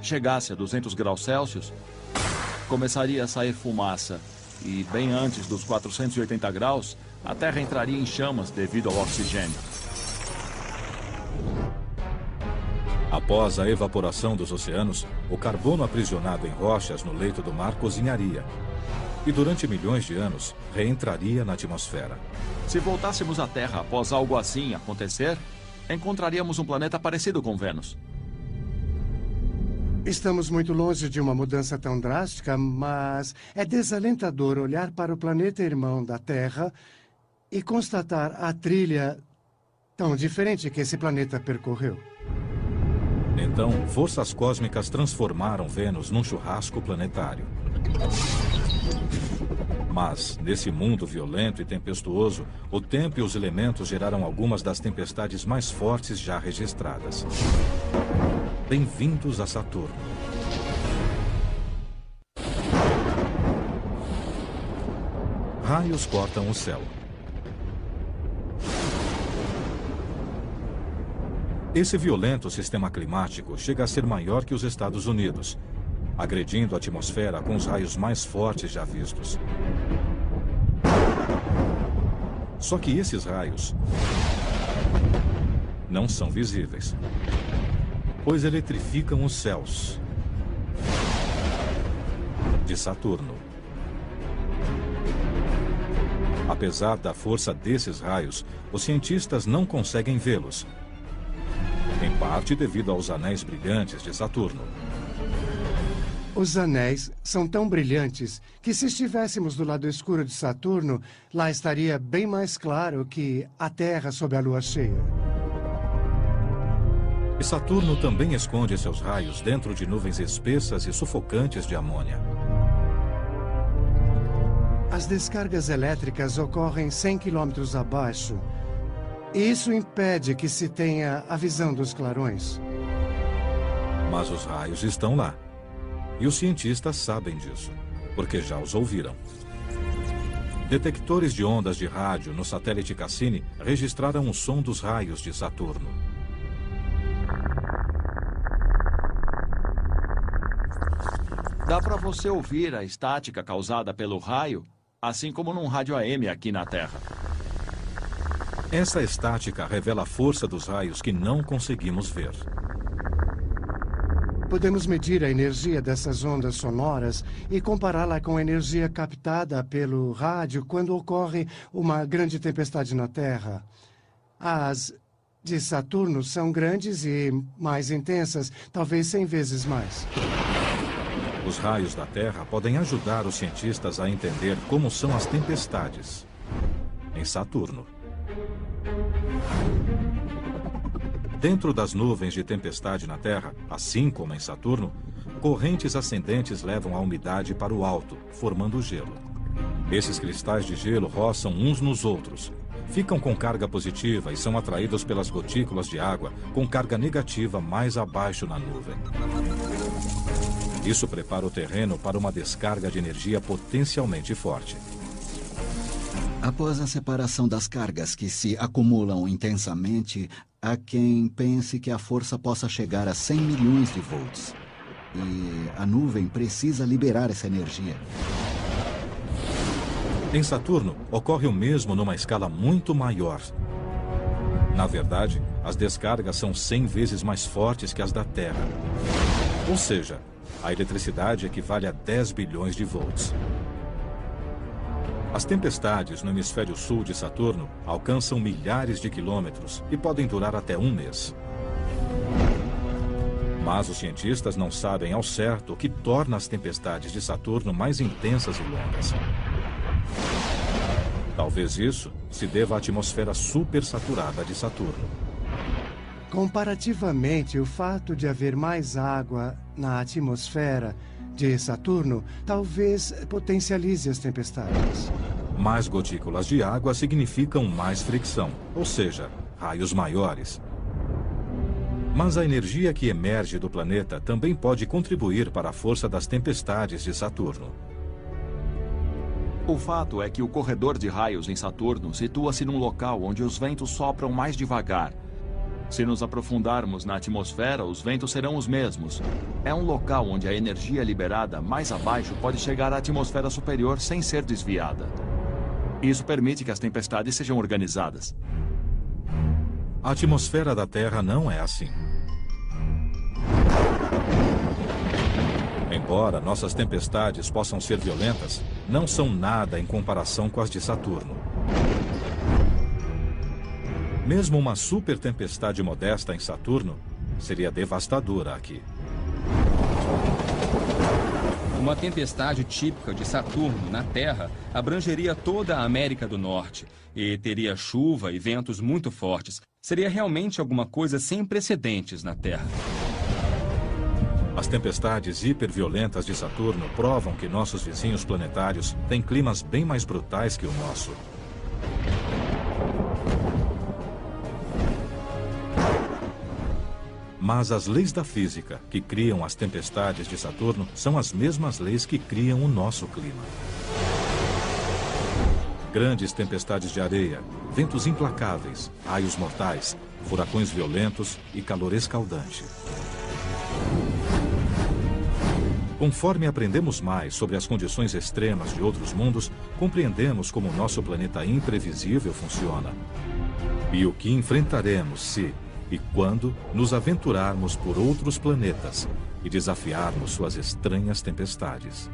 chegasse a 200 graus Celsius, começaria a sair fumaça. E bem antes dos 480 graus, a Terra entraria em chamas devido ao oxigênio. Após a evaporação dos oceanos, o carbono aprisionado em rochas no leito do mar cozinharia. E durante milhões de anos, reentraria na atmosfera. Se voltássemos à Terra após algo assim acontecer, encontraríamos um planeta parecido com Vênus. Estamos muito longe de uma mudança tão drástica, mas é desalentador olhar para o planeta irmão da Terra e constatar a trilha tão diferente que esse planeta percorreu. Então, forças cósmicas transformaram Vênus num churrasco planetário. Mas, nesse mundo violento e tempestuoso, o tempo e os elementos geraram algumas das tempestades mais fortes já registradas. Bem-vindos a Saturno. Raios cortam o céu. Esse violento sistema climático chega a ser maior que os Estados Unidos, agredindo a atmosfera com os raios mais fortes já vistos. Só que esses raios não são visíveis, pois eletrificam os céus de Saturno. Apesar da força desses raios, os cientistas não conseguem vê-los, em parte devido aos anéis brilhantes de Saturno. Os anéis são tão brilhantes que, se estivéssemos do lado escuro de Saturno, lá estaria bem mais claro que a Terra sob a lua cheia. E Saturno também esconde seus raios dentro de nuvens espessas e sufocantes de amônia. As descargas elétricas ocorrem 100 quilômetros abaixo. Isso impede que se tenha a visão dos clarões. Mas os raios estão lá. E os cientistas sabem disso, porque já os ouviram. Detectores de ondas de rádio no satélite Cassini registraram o som dos raios de Saturno. Dá para você ouvir a estática causada pelo raio, assim como num rádio AM aqui na Terra. Essa estática revela a força dos raios que não conseguimos ver. Podemos medir a energia dessas ondas sonoras e compará-la com a energia captada pelo rádio quando ocorre uma grande tempestade na Terra. As de Saturno são grandes e mais intensas, talvez 100 vezes mais. Os raios da Terra podem ajudar os cientistas a entender como são as tempestades em Saturno. Dentro das nuvens de tempestade na Terra, assim como em Saturno, correntes ascendentes levam a umidade para o alto, formando gelo. Esses cristais de gelo roçam uns nos outros, ficam com carga positiva e são atraídos pelas gotículas de água com carga negativa mais abaixo na nuvem. Isso prepara o terreno para uma descarga de energia potencialmente forte. Após a separação das cargas que se acumulam intensamente, há quem pense que a força possa chegar a 100 milhões de volts. E a nuvem precisa liberar essa energia. Em Saturno, ocorre o mesmo numa escala muito maior. Na verdade, as descargas são 100 vezes mais fortes que as da Terra. Ou seja, a eletricidade equivale a 10 bilhões de volts. As tempestades no hemisfério sul de Saturno alcançam milhares de quilômetros e podem durar até um mês. Mas os cientistas não sabem ao certo o que torna as tempestades de Saturno mais intensas e longas. Talvez isso se deva à atmosfera supersaturada de Saturno. Comparativamente, o fato de haver mais água na atmosfera de Saturno talvez potencialize as tempestades. Mais gotículas de água significam mais fricção, ou seja, raios maiores. Mas a energia que emerge do planeta também pode contribuir para a força das tempestades de Saturno. O fato é que o corredor de raios em Saturno situa-se num local onde os ventos sopram mais devagar. Se nos aprofundarmos na atmosfera, os ventos serão os mesmos. É um local onde a energia liberada mais abaixo pode chegar à atmosfera superior sem ser desviada. Isso permite que as tempestades sejam organizadas. A atmosfera da Terra não é assim. Embora nossas tempestades possam ser violentas, não são nada em comparação com as de Saturno. Mesmo uma super tempestade modesta em Saturno seria devastadora aqui. Uma tempestade típica de Saturno na Terra abrangeria toda a América do Norte e teria chuva e ventos muito fortes. Seria realmente alguma coisa sem precedentes na Terra. As tempestades hiperviolentas de Saturno provam que nossos vizinhos planetários têm climas bem mais brutais que o nosso. Mas as leis da física que criam as tempestades de Saturno são as mesmas leis que criam o nosso clima. Grandes tempestades de areia, ventos implacáveis, raios mortais, furacões violentos e calor escaldante. Conforme aprendemos mais sobre as condições extremas de outros mundos, compreendemos como o nosso planeta imprevisível funciona. E o que enfrentaremos se e quando nos aventurarmos por outros planetas e desafiarmos suas estranhas tempestades.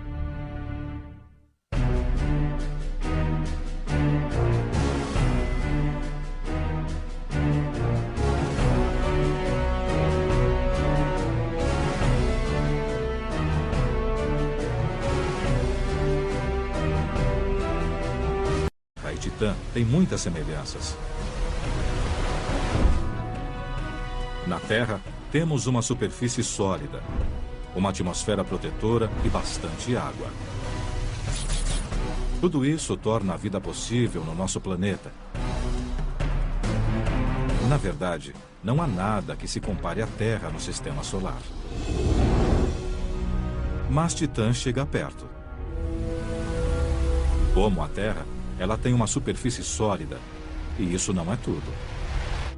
Terra e Titã têm muitas semelhanças. Na Terra, temos uma superfície sólida, uma atmosfera protetora e bastante água. Tudo isso torna a vida possível no nosso planeta. Na verdade, não há nada que se compare à Terra no sistema solar. Mas Titã chega perto. Como a Terra, ela tem uma superfície sólida, e isso não é tudo.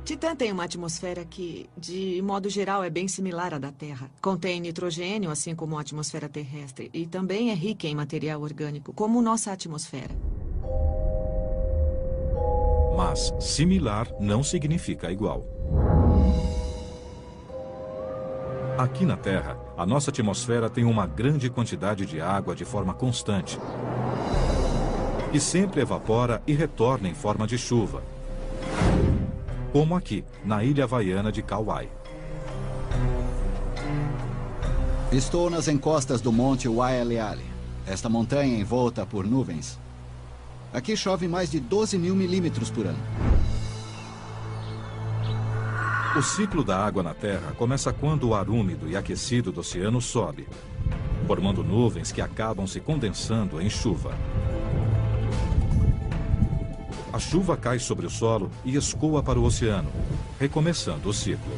Titã tem uma atmosfera que, de modo geral, é bem similar à da Terra. Contém nitrogênio, assim como a atmosfera terrestre, e também é rica em material orgânico, como nossa atmosfera. Mas similar não significa igual. Aqui na Terra, a nossa atmosfera tem uma grande quantidade de água de forma constante, que sempre evapora e retorna em forma de chuva, como aqui, na ilha havaiana de Kauai. Estou nas encostas do Monte Waialeale. Esta montanha envolta por nuvens. Aqui chove mais de 12 mil milímetros por ano. O ciclo da água na Terra começa quando o ar úmido e aquecido do oceano sobe, formando nuvens que acabam se condensando em chuva. A chuva cai sobre o solo e escoa para o oceano, recomeçando o ciclo.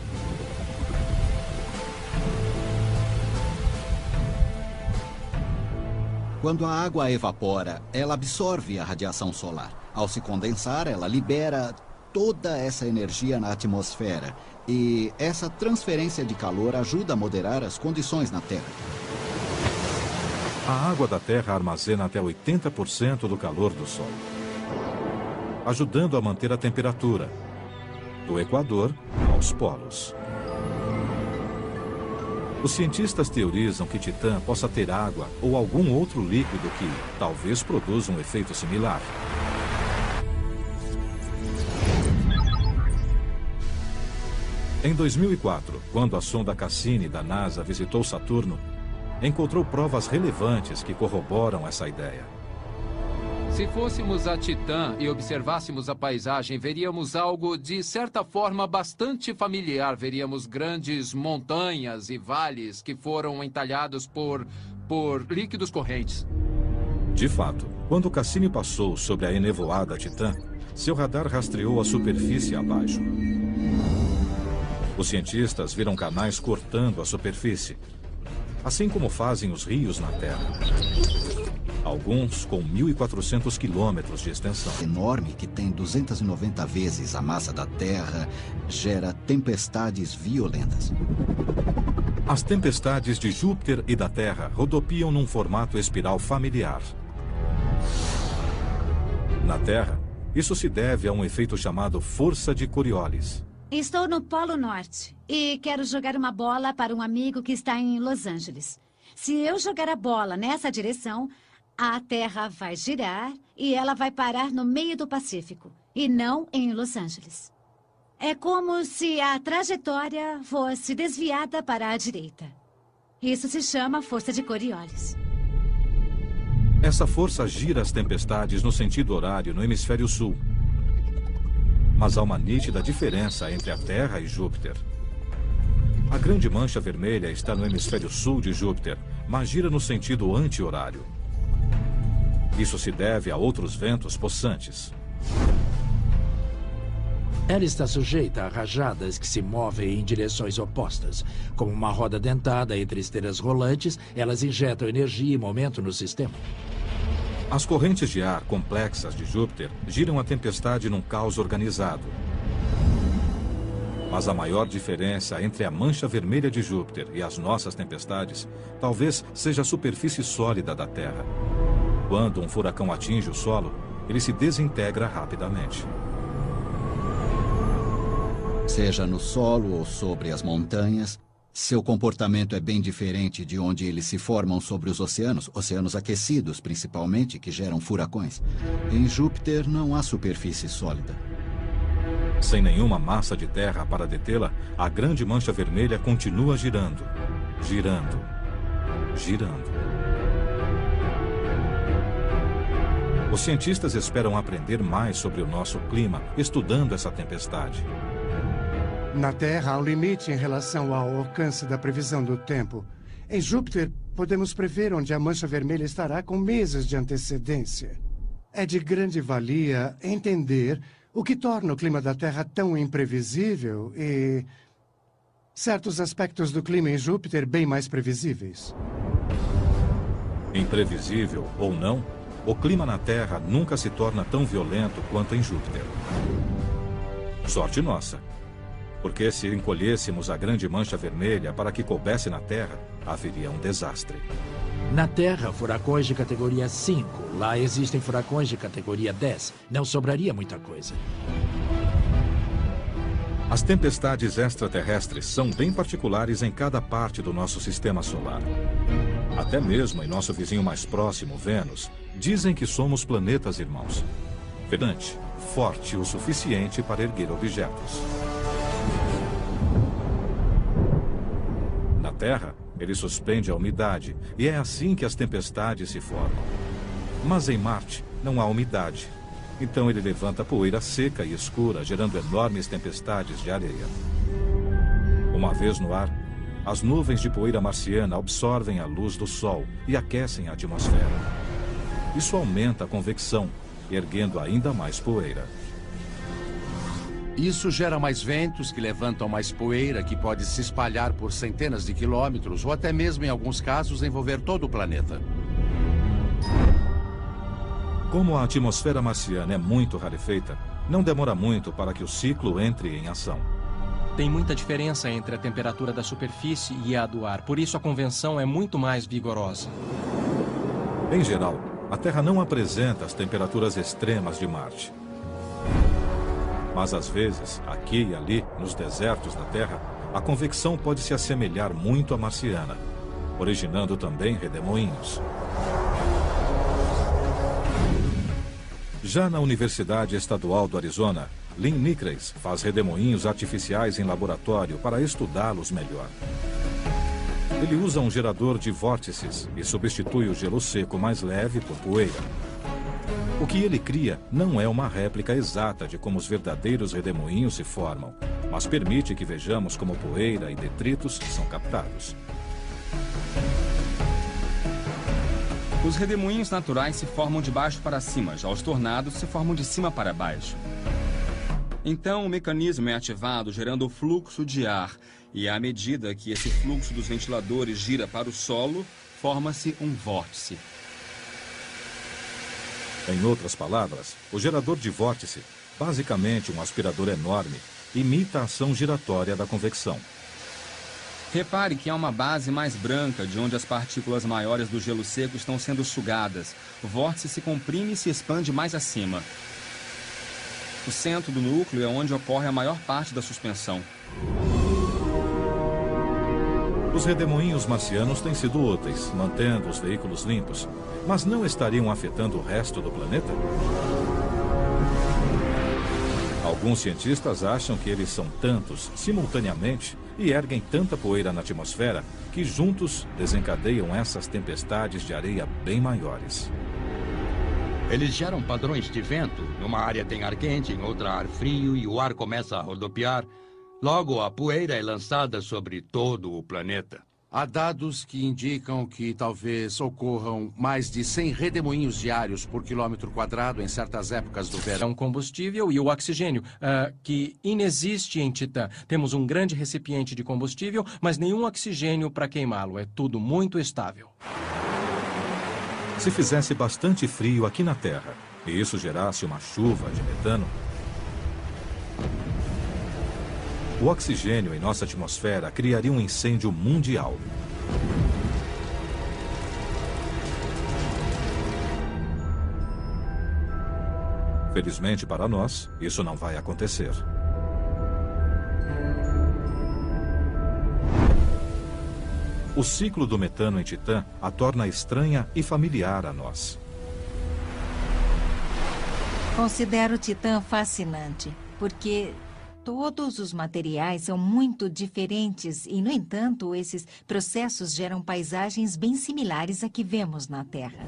Quando a água evapora, ela absorve a radiação solar. Ao se condensar, ela libera toda essa energia na atmosfera. E essa transferência de calor ajuda a moderar as condições na Terra. A água da Terra armazena até 80% do calor do Sol, ajudando a manter a temperatura, do Equador aos polos. Os cientistas teorizam que Titã possa ter água ou algum outro líquido que talvez produza um efeito similar. Em 2004, quando a sonda Cassini da NASA visitou Saturno, encontrou provas relevantes que corroboram essa ideia. Se fôssemos a Titã e observássemos a paisagem, veríamos algo de certa forma bastante familiar. Veríamos grandes montanhas e vales que foram entalhados por líquidos correntes. De fato, quando Cassini passou sobre a enevoada Titã, seu radar rastreou a superfície abaixo. Os cientistas viram canais cortando a superfície, assim como fazem os rios na Terra. Alguns com 1.400 quilômetros de extensão. Enorme, que tem 290 vezes a massa da Terra, gera tempestades violentas. As tempestades de Júpiter e da Terra rodopiam num formato espiral familiar. Na Terra, isso se deve a um efeito chamado força de Coriolis. Estou no Polo Norte e quero jogar uma bola para um amigo que está em Los Angeles. Se eu jogar a bola nessa direção, a Terra vai girar e ela vai parar no meio do Pacífico, e não em Los Angeles. É como se a trajetória fosse desviada para a direita. Isso se chama força de Coriolis. Essa força gira as tempestades no sentido horário no hemisfério sul. Mas há uma nítida diferença entre a Terra e Júpiter. A grande mancha vermelha está no hemisfério sul de Júpiter, mas gira no sentido anti-horário. Isso se deve a outros ventos possantes. Ela está sujeita a rajadas que se movem em direções opostas. Como uma roda dentada entre esteiras rolantes, elas injetam energia e momento no sistema. As correntes de ar complexas de Júpiter giram a tempestade num caos organizado. Mas a maior diferença entre a mancha vermelha de Júpiter e as nossas tempestades talvez seja a superfície sólida da Terra. Quando um furacão atinge o solo, ele se desintegra rapidamente. Seja no solo ou sobre as montanhas, seu comportamento é bem diferente de onde eles se formam sobre os oceanos aquecidos principalmente, que geram furacões. Em Júpiter não há superfície sólida. Sem nenhuma massa de terra para detê-la, a grande mancha vermelha continua girando, girando, girando. Os cientistas esperam aprender mais sobre o nosso clima, estudando essa tempestade. Na Terra, há um limite em relação ao alcance da previsão do tempo. Em Júpiter, podemos prever onde a mancha vermelha estará com meses de antecedência. É de grande valia entender o que torna o clima da Terra tão imprevisível e certos aspectos do clima em Júpiter bem mais previsíveis. Imprevisível ou não, o clima na Terra nunca se torna tão violento quanto em Júpiter. Sorte nossa. Porque se encolhêssemos a grande mancha vermelha para que coubesse na Terra, haveria um desastre. Na Terra, furacões de categoria 5. Lá existem furacões de categoria 10. Não sobraria muita coisa. As tempestades extraterrestres são bem particulares em cada parte do nosso sistema solar. Até mesmo em nosso vizinho mais próximo, Vênus, dizem que somos planetas irmãos. Verdade, forte o suficiente para erguer objetos. Na Terra, ele suspende a umidade e é assim que as tempestades se formam. Mas em Marte não há umidade. Então ele levanta poeira seca e escura, gerando enormes tempestades de areia. Uma vez no ar, as nuvens de poeira marciana absorvem a luz do Sol e aquecem a atmosfera. Isso aumenta a convecção, erguendo ainda mais poeira. Isso gera mais ventos que levantam mais poeira que pode se espalhar por centenas de quilômetros ou até mesmo, em alguns casos, envolver todo o planeta. Como a atmosfera marciana é muito rarefeita, não demora muito para que o ciclo entre em ação. Tem muita diferença entre a temperatura da superfície e a do ar, por isso a convecção é muito mais vigorosa. Em geral, a Terra não apresenta as temperaturas extremas de Marte. Mas às vezes, aqui e ali, nos desertos da Terra, a convecção pode se assemelhar muito à marciana, originando também redemoinhos. Já na Universidade Estadual do Arizona, Lynn Nicraes faz redemoinhos artificiais em laboratório para estudá-los melhor. Ele usa um gerador de vórtices e substitui o gelo seco mais leve por poeira. O que ele cria não é uma réplica exata de como os verdadeiros redemoinhos se formam, mas permite que vejamos como poeira e detritos são captados. Os redemoinhos naturais se formam de baixo para cima, já os tornados se formam de cima para baixo. Então, o mecanismo é ativado gerando o fluxo de ar, e à medida que esse fluxo dos ventiladores gira para o solo, forma-se um vórtice. Em outras palavras, o gerador de vórtice, basicamente um aspirador enorme, imita a ação giratória da convecção. Repare que há uma base mais branca de onde as partículas maiores do gelo seco estão sendo sugadas. O vórtice se comprime e se expande mais acima. O centro do núcleo é onde ocorre a maior parte da suspensão. Os redemoinhos marcianos têm sido úteis, mantendo os veículos limpos, mas não estariam afetando o resto do planeta? Alguns cientistas acham que eles são tantos, simultaneamente, e erguem tanta poeira na atmosfera, que juntos desencadeiam essas tempestades de areia bem maiores. Eles geram padrões de vento. Numa área tem ar quente, em outra ar frio, e o ar começa a rodopiar. Logo, a poeira é lançada sobre todo o planeta. Há dados que indicam que talvez ocorram mais de 100 redemoinhos diários por quilômetro quadrado em certas épocas do verão. É um combustível e o oxigênio, que inexiste em Titã. Temos um grande recipiente de combustível, mas nenhum oxigênio para queimá-lo. É tudo muito estável. Se fizesse bastante frio aqui na Terra, e isso gerasse uma chuva de metano, o oxigênio em nossa atmosfera criaria um incêndio mundial. Felizmente para nós, isso não vai acontecer. O ciclo do metano em Titã a torna estranha e familiar a nós. Considero Titã fascinante, porque todos os materiais são muito diferentes e, no entanto, esses processos geram paisagens bem similares a que vemos na Terra.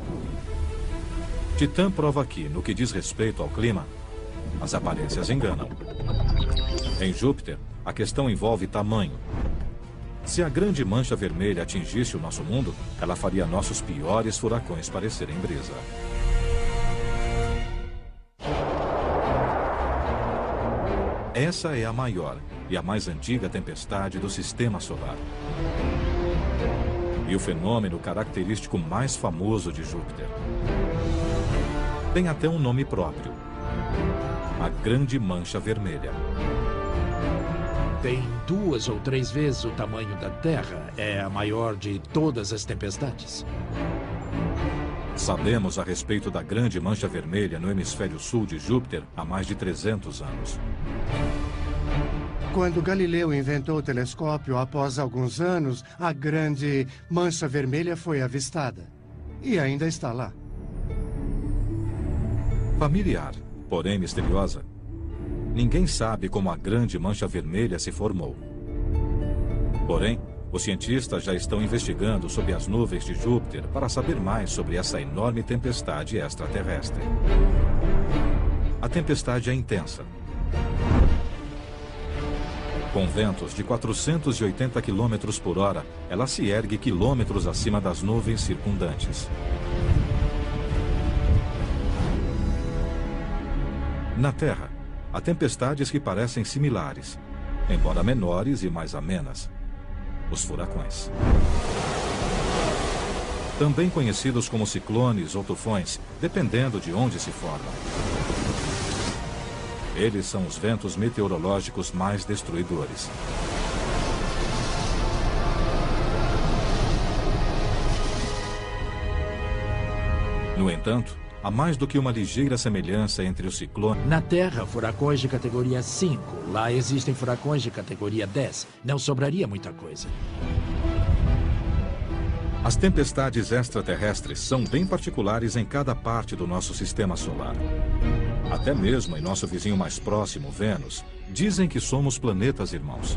Titã prova que, no que diz respeito ao clima, as aparências enganam. Em Júpiter, a questão envolve tamanho. Se a grande mancha vermelha atingisse o nosso mundo, ela faria nossos piores furacões parecerem brisa. Essa é a maior e a mais antiga tempestade do Sistema Solar. E o fenômeno característico mais famoso de Júpiter. Tem até um nome próprio: a Grande Mancha Vermelha. tem 2 ou 3 vezes o tamanho da Terra. É a maior de todas as tempestades. Sabemos a respeito da grande mancha vermelha no hemisfério sul de Júpiter há mais de 300 anos. Quando Galileu inventou o telescópio, após alguns anos, a grande mancha vermelha foi avistada. E ainda está lá. Familiar, porém misteriosa. Ninguém sabe como a grande mancha vermelha se formou. Porém, os cientistas já estão investigando sob as nuvens de Júpiter para saber mais sobre essa enorme tempestade extraterrestre. A tempestade é intensa. Com ventos de 480 km por hora, ela se ergue quilômetros acima das nuvens circundantes. Na Terra, há tempestades que parecem similares, embora menores e mais amenas. Os furacões. Também conhecidos como ciclones ou tufões, dependendo de onde se formam. Eles são os ventos meteorológicos mais destruidores. No entanto, há mais do que uma ligeira semelhança entre os ciclones. Na Terra, furacões de categoria 5. Lá existem furacões de categoria 10. Não sobraria muita coisa. As tempestades extraterrestres são bem particulares em cada parte do nosso sistema solar. Até mesmo em nosso vizinho mais próximo, Vênus, dizem que somos planetas irmãos.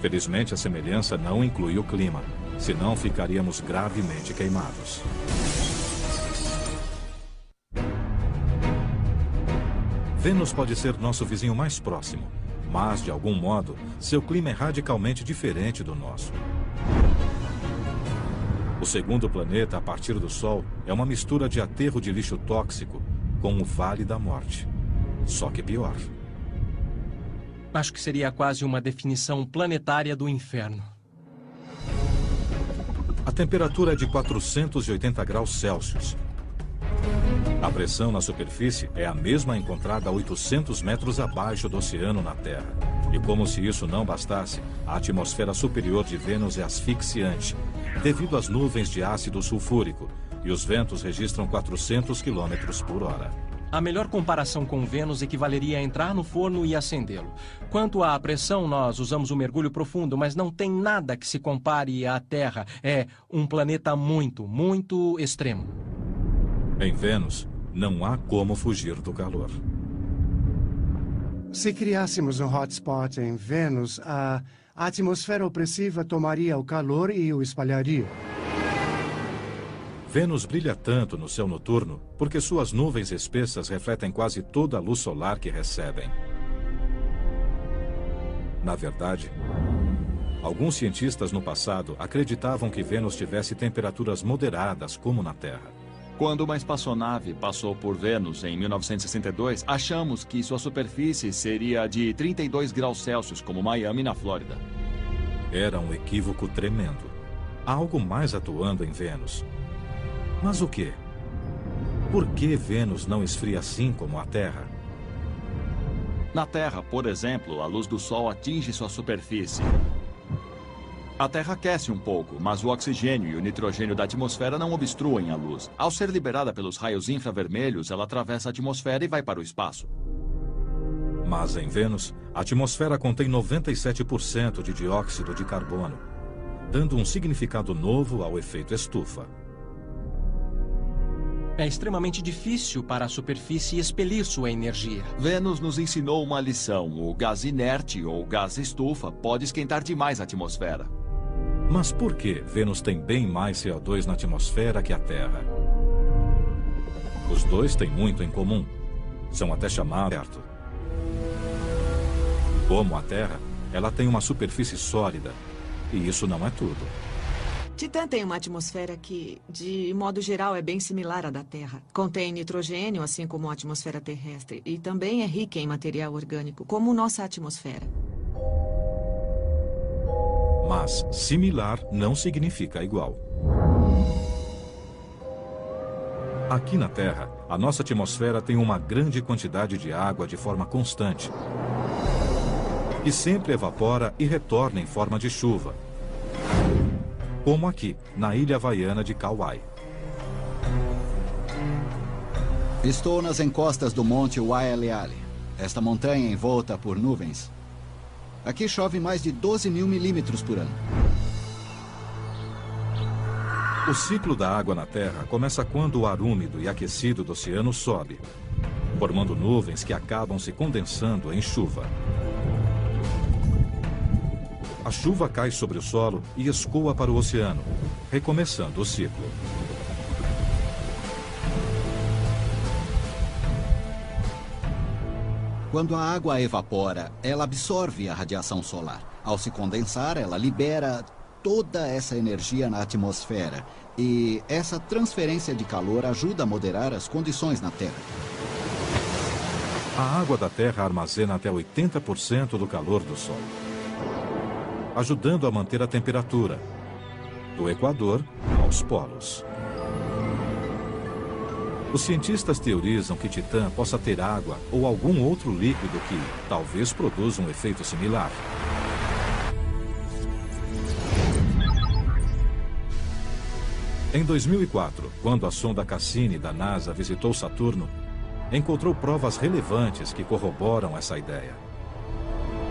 Felizmente, a semelhança não inclui o clima, senão ficaríamos gravemente queimados. Vênus pode ser nosso vizinho mais próximo, mas, de algum modo, seu clima é radicalmente diferente do nosso. O segundo planeta, a partir do Sol, é uma mistura de aterro de lixo tóxico com o Vale da Morte. Só que pior. Acho que seria quase uma definição planetária do inferno. A temperatura é de 480 graus Celsius. A pressão na superfície é a mesma encontrada a 800 metros abaixo do oceano na Terra. E como se isso não bastasse, a atmosfera superior de Vênus é asfixiante, devido às nuvens de ácido sulfúrico, e os ventos registram 400 km por hora. A melhor comparação com Vênus equivaleria a entrar no forno e acendê-lo. Quanto à pressão, nós usamos um mergulho profundo, mas não tem nada que se compare à Terra. É um planeta muito, muito extremo. Em Vênus, não há como fugir do calor. Se criássemos um hotspot em Vênus, a atmosfera opressiva tomaria o calor e o espalharia. Vênus brilha tanto no céu noturno porque suas nuvens espessas refletem quase toda a luz solar que recebem. Na verdade, alguns cientistas no passado acreditavam que Vênus tivesse temperaturas moderadas como na Terra. Quando uma espaçonave passou por Vênus em 1962, achamos que sua superfície seria de 32 graus Celsius, como Miami, na Flórida. Era um equívoco tremendo. Há algo mais atuando em Vênus. Mas o quê? Por que Vênus não esfria assim como a Terra? Na Terra, por exemplo, a luz do Sol atinge sua superfície. A Terra aquece um pouco, mas o oxigênio e o nitrogênio da atmosfera não obstruem a luz. Ao ser liberada pelos raios infravermelhos, ela atravessa a atmosfera e vai para o espaço. Mas em Vênus, a atmosfera contém 97% de dióxido de carbono, dando um significado novo ao efeito estufa. É extremamente difícil para a superfície expelir sua energia. Vênus nos ensinou uma lição. O gás inerte, ou gás estufa, pode esquentar demais a atmosfera. Mas por que Vênus tem bem mais CO2 na atmosfera que a Terra? Os dois têm muito em comum. São até chamados certo. Como a Terra, ela tem uma superfície sólida. E isso não é tudo. Titã tem uma atmosfera que, de modo geral, é bem similar à da Terra. Contém nitrogênio, assim como a atmosfera terrestre. E também é rica em material orgânico, como nossa atmosfera. Mas similar não significa igual. Aqui na Terra, a nossa atmosfera tem uma grande quantidade de água de forma constante. que sempre evapora e retorna em forma de chuva. Como aqui, na ilha havaiana de Kauai. Estou nas encostas do Monte Waialeale. Esta montanha envolta por nuvens. Aqui chove mais de 12 mil milímetros por ano. O ciclo da água na Terra começa quando o ar úmido e aquecido do oceano sobe, formando nuvens que acabam se condensando em chuva. A chuva cai sobre o solo e escoa para o oceano, recomeçando o ciclo. Quando a água evapora, ela absorve a radiação solar. Ao se condensar, ela libera toda essa energia na atmosfera. E essa transferência de calor ajuda a moderar as condições na Terra. A água da Terra armazena até 80% do calor do Sol, ajudando a manter a temperatura, do Equador aos polos. Os cientistas teorizam que Titã possa ter água ou algum outro líquido que talvez produza um efeito similar. Em 2004, quando a sonda Cassini da NASA visitou Saturno, encontrou provas relevantes que corroboram essa ideia.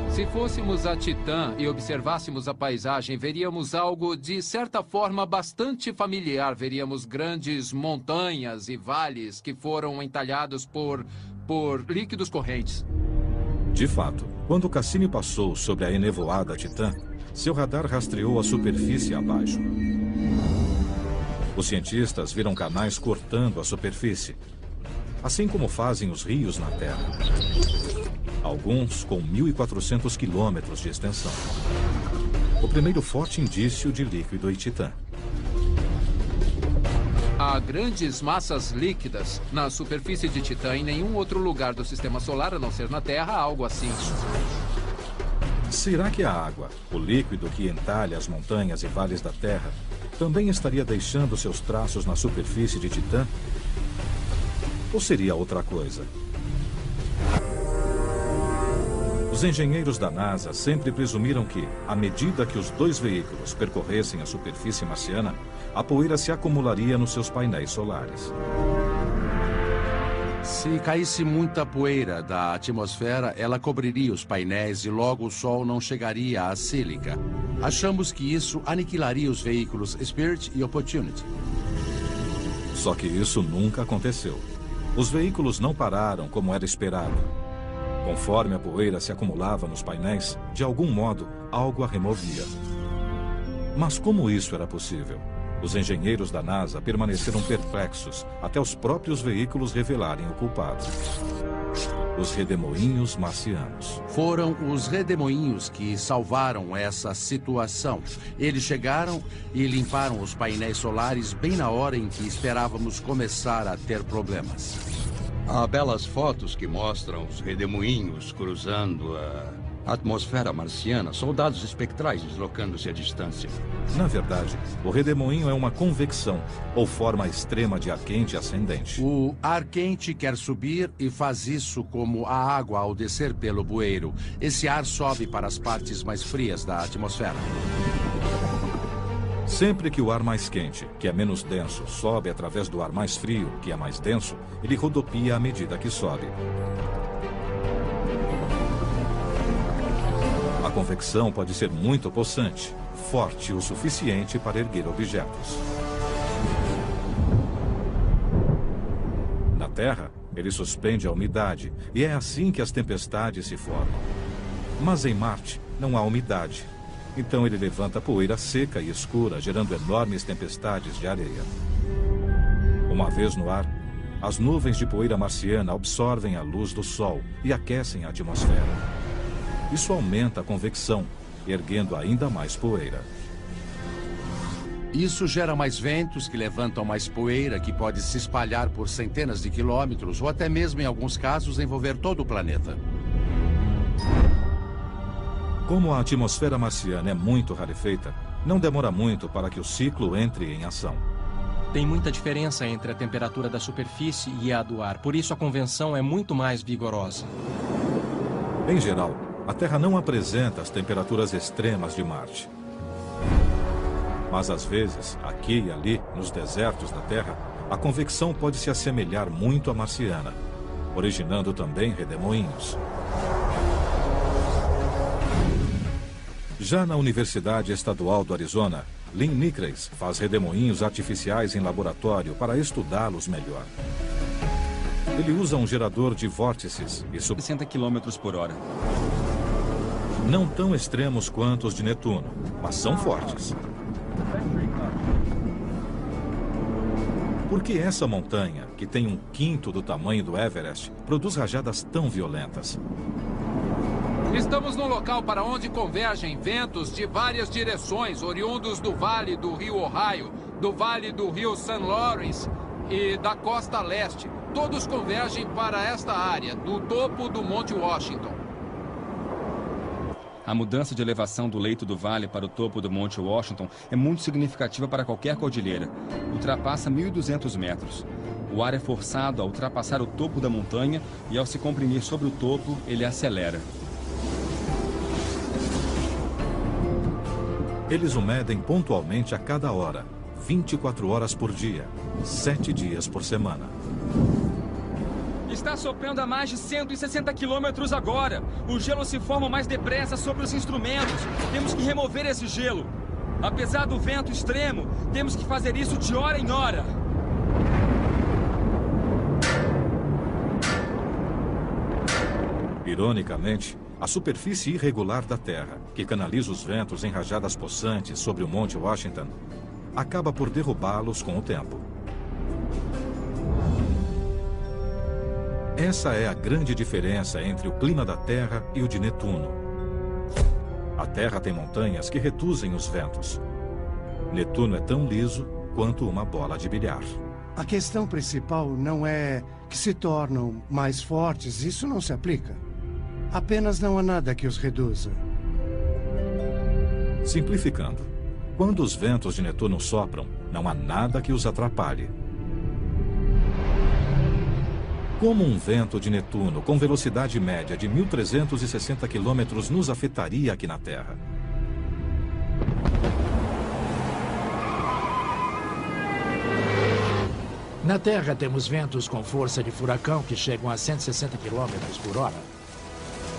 Se fôssemos a Titã e observássemos a paisagem, veríamos algo de certa forma bastante familiar. Veríamos grandes montanhas e vales que foram entalhados por líquidos correntes. De fato, quando Cassini passou sobre a enevoada Titã, seu radar rastreou a superfície abaixo. Os cientistas viram canais cortando a superfície, assim como fazem os rios na Terra. Alguns com 1.400 quilômetros de extensão. O primeiro forte indício de líquido em Titã. Há grandes massas líquidas na superfície de Titã. Em nenhum outro lugar do Sistema Solar, a não ser na Terra, há algo assim. Será que a água, o líquido que entalha as montanhas e vales da Terra, também estaria deixando seus traços na superfície de Titã? Ou seria outra coisa? Os engenheiros da NASA sempre presumiram que, à medida que os dois veículos percorressem a superfície marciana, a poeira se acumularia nos seus painéis solares. Se caísse muita poeira da atmosfera, ela cobriria os painéis e logo o Sol não chegaria à sílica. Achamos que isso aniquilaria os veículos Spirit e Opportunity. Só que isso nunca aconteceu. Os veículos não pararam como era esperado. Conforme a poeira se acumulava nos painéis, de algum modo, algo a removia. Mas como isso era possível? Os engenheiros da NASA permaneceram perplexos até os próprios veículos revelarem o culpado. Os redemoinhos marcianos. Foram os redemoinhos que salvaram essa situação. Eles chegaram e limparam os painéis solares bem na hora em que esperávamos começar a ter problemas. Há belas fotos que mostram os redemoinhos cruzando a atmosfera marciana, soldados espectrais deslocando-se à distância. Na verdade, o redemoinho é uma convecção, ou forma extrema de ar quente ascendente. O ar quente quer subir e faz isso como a água ao descer pelo bueiro. Esse ar sobe para as partes mais frias da atmosfera. Sempre que o ar mais quente, que é menos denso, sobe através do ar mais frio, que é mais denso, ele rodopia à medida que sobe. A convecção pode ser muito possante, forte o suficiente para erguer objetos. Na Terra, ele suspende a umidade, e é assim que as tempestades se formam. Mas em Marte, não há umidade. Então ele levanta poeira seca e escura, gerando enormes tempestades de areia. Uma vez no ar, as nuvens de poeira marciana absorvem a luz do Sol e aquecem a atmosfera. Isso aumenta a convecção, erguendo ainda mais poeira. Isso gera mais ventos que levantam mais poeira, que pode se espalhar por centenas de quilômetros ou até mesmo, em alguns casos, envolver todo o planeta. Como a atmosfera marciana é muito rarefeita, não demora muito para que o ciclo entre em ação. Tem muita diferença entre a temperatura da superfície e a do ar, por isso a convecção é muito mais vigorosa. Em geral, A Terra não apresenta as temperaturas extremas de Marte. Mas às vezes, aqui e ali, nos desertos da Terra, a convecção pode se assemelhar muito à marciana, originando também redemoinhos. Já na Universidade Estadual do Arizona, Lynn Nicraes faz redemoinhos artificiais em laboratório para estudá-los melhor. Ele usa um gerador de vórtices e 60 km por hora. Não tão extremos quanto os de Netuno, mas são fortes. Por que essa montanha, que tem 1/5 do tamanho do Everest, produz rajadas tão violentas? Estamos no local para onde convergem ventos de várias direções, oriundos do vale do rio Ohio, do vale do rio St. Lawrence e da costa leste. Todos convergem para esta área, do topo do Monte Washington. A mudança de elevação do leito do vale para o topo do Monte Washington é muito significativa para qualquer cordilheira. Ultrapassa 1.200 metros. O ar é forçado a ultrapassar o topo da montanha e, ao se comprimir sobre o topo, ele acelera. Eles o medem pontualmente a cada hora, 24 horas por dia, 7 dias por semana. Está soprando a mais de 160 quilômetros agora. O gelo se forma mais depressa sobre os instrumentos. Temos que remover esse gelo. Apesar do vento extremo, temos que fazer isso de hora em hora. Ironicamente, a superfície irregular da Terra, que canaliza os ventos em rajadas possantes sobre o Monte Washington, acaba por derrubá-los com o tempo. Essa é a grande diferença entre o clima da Terra e o de Netuno. A Terra tem montanhas que reduzem os ventos. Netuno é tão liso quanto uma bola de bilhar. A questão principal não é que se tornam mais fortes, isso não se aplica. Apenas não há nada que os reduza. Simplificando, quando os ventos de Netuno sopram, não há nada que os atrapalhe. Como um vento de Netuno com velocidade média de 1.360 km nos afetaria aqui na Terra? Na Terra temos ventos com força de furacão que chegam a 160 km por hora.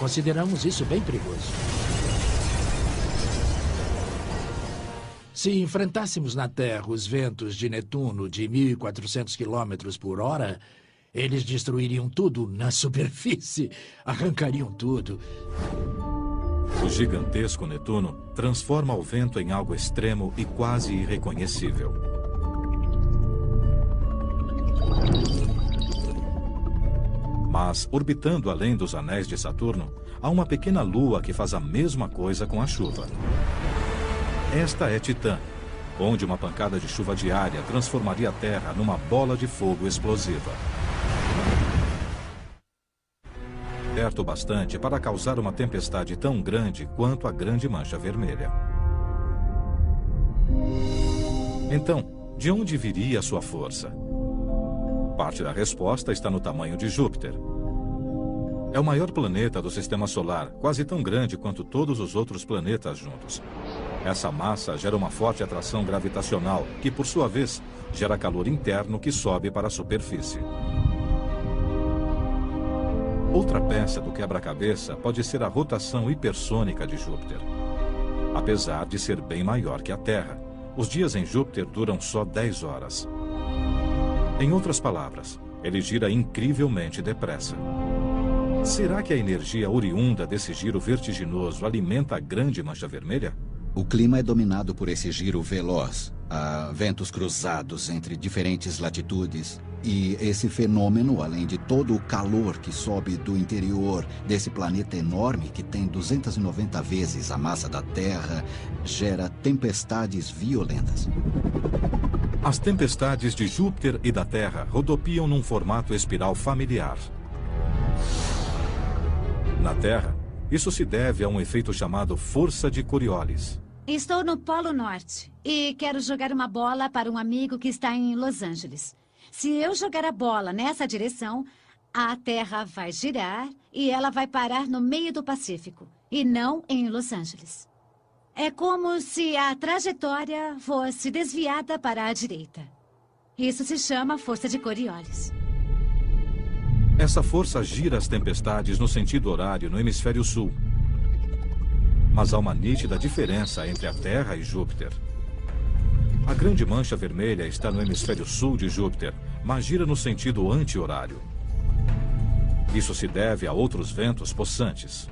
Consideramos isso bem perigoso. Se enfrentássemos na Terra os ventos de Netuno de 1.400 km por hora, eles destruiriam tudo na superfície, arrancariam tudo. O gigantesco Netuno transforma o vento em algo extremo e quase irreconhecível. Mas, orbitando além dos anéis de Saturno, há uma pequena lua que faz a mesma coisa com a chuva. Esta é Titã, onde uma pancada de chuva diária transformaria a Terra numa bola de fogo explosiva. Perto bastante para causar uma tempestade tão grande quanto a Grande Mancha Vermelha. Então, de onde viria a sua força? Parte da resposta está no tamanho de Júpiter. É o maior planeta do Sistema Solar, quase tão grande quanto todos os outros planetas juntos. Essa massa gera uma forte atração gravitacional, que, por sua vez, gera calor interno que sobe para a superfície. Outra peça do quebra-cabeça pode ser a rotação hipersônica de Júpiter. Apesar de ser bem maior que a Terra, os dias em Júpiter duram só 10 horas. Em outras palavras, ele gira incrivelmente depressa. Será que a energia oriunda desse giro vertiginoso alimenta a Grande Mancha Vermelha? O clima é dominado por esse giro veloz. Há ventos cruzados entre diferentes latitudes. E esse fenômeno, além de todo o calor que sobe do interior desse planeta enorme que tem 290 vezes a massa da Terra, gera tempestades violentas. As tempestades de Júpiter e da Terra rodopiam num formato espiral familiar. Na Terra, isso se deve a um efeito chamado força de Coriolis. Estou no Polo Norte e quero jogar uma bola para um amigo que está em Los Angeles. Se eu jogar a bola nessa direção, a Terra vai girar e ela vai parar no meio do Pacífico. e não em Los Angeles. É como se a trajetória fosse desviada para a direita. Isso se chama força de Coriolis. Essa força gira as tempestades no sentido horário no hemisfério sul. Mas há uma nítida diferença entre a Terra e Júpiter. A grande mancha vermelha está no hemisfério sul de Júpiter, mas gira no sentido anti-horário. Isso se deve a outros ventos possantes.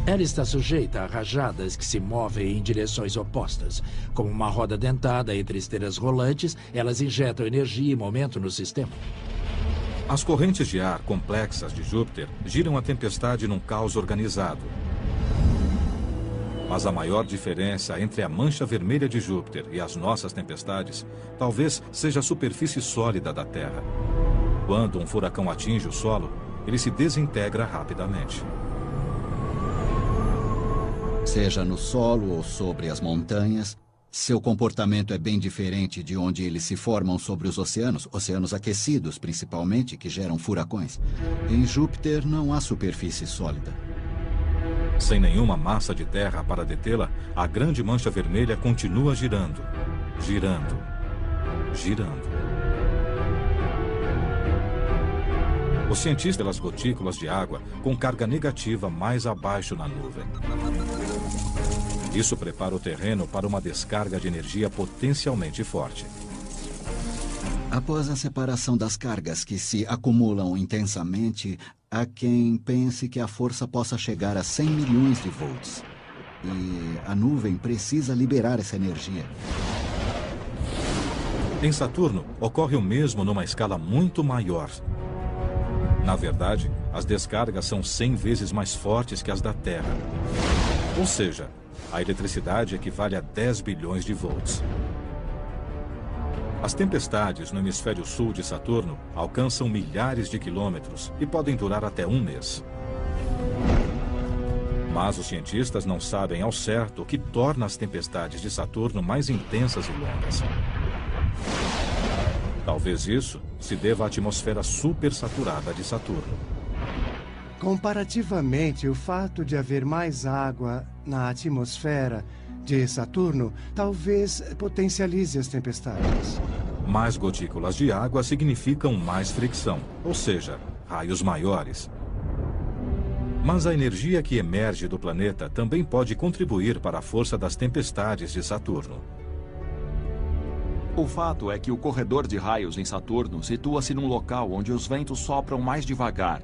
Ela está sujeita a rajadas que se movem em direções opostas. Como uma roda dentada entre esteiras rolantes, elas injetam energia e momento no sistema. As correntes de ar complexas de Júpiter giram a tempestade num caos organizado. Mas a maior diferença entre a mancha vermelha de Júpiter e as nossas tempestades talvez seja a superfície sólida da Terra. Quando um furacão atinge o solo, ele se desintegra rapidamente. Seja no solo ou sobre as montanhas, seu comportamento é bem diferente de onde eles se formam sobre os oceanos aquecidos principalmente, que geram furacões. Em Júpiter não há superfície sólida. Sem nenhuma massa de terra para detê-la, a grande mancha vermelha continua girando, girando, girando. Os cientistas pelas gotículas de água com carga negativa mais abaixo na nuvem. Isso prepara o terreno para uma descarga de energia potencialmente forte. Após a separação das cargas que se acumulam intensamente, há quem pense que a força possa chegar a 100 milhões de volts. E a nuvem precisa liberar essa energia. Em Saturno, ocorre o mesmo numa escala muito maior. Na verdade, as descargas são 100 vezes mais fortes que as da Terra. Ou seja, a eletricidade equivale a 10 bilhões de volts. As tempestades no hemisfério sul de Saturno alcançam milhares de quilômetros e podem durar até um mês. Mas os cientistas não sabem ao certo o que torna as tempestades de Saturno mais intensas e longas. Talvez isso se deva à atmosfera supersaturada de Saturno. Comparativamente, o fato de haver mais água na atmosfera de Saturno talvez potencialize as tempestades. Mais gotículas de água significam mais fricção, ou seja, raios maiores. Mas a energia que emerge do planeta também pode contribuir para a força das tempestades de Saturno. O fato é que o corredor de raios em Saturno situa-se num local onde os ventos sopram mais devagar.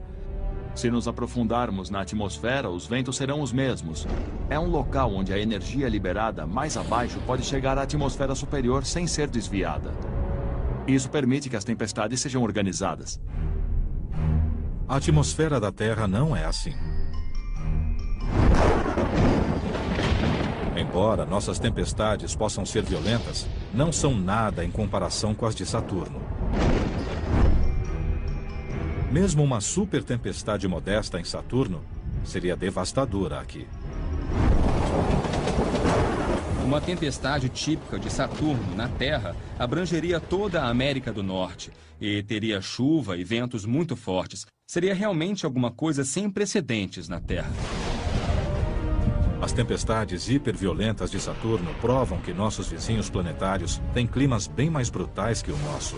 Se nos aprofundarmos na atmosfera, os ventos serão os mesmos. É um local onde a energia liberada mais abaixo pode chegar à atmosfera superior sem ser desviada. Isso permite que as tempestades sejam organizadas. A atmosfera da Terra não é assim. Embora nossas tempestades possam ser violentas, não são nada em comparação com as de Saturno. Mesmo uma super tempestade modesta em Saturno seria devastadora aqui. Uma tempestade típica de Saturno na Terra abrangeria toda a América do Norte e teria chuva e ventos muito fortes. Seria realmente alguma coisa sem precedentes na Terra. As tempestades hiperviolentas de Saturno provam que nossos vizinhos planetários têm climas bem mais brutais que o nosso.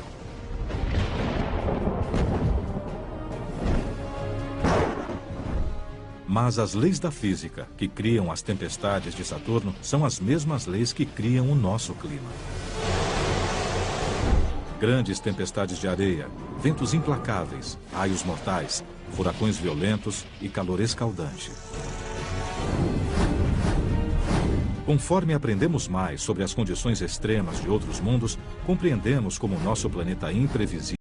Mas as leis da física que criam as tempestades de Saturno são as mesmas leis que criam o nosso clima. Grandes tempestades de areia, ventos implacáveis, raios mortais, furacões violentos e calor escaldante. Conforme aprendemos mais sobre as condições extremas de outros mundos, compreendemos como o nosso planeta imprevisível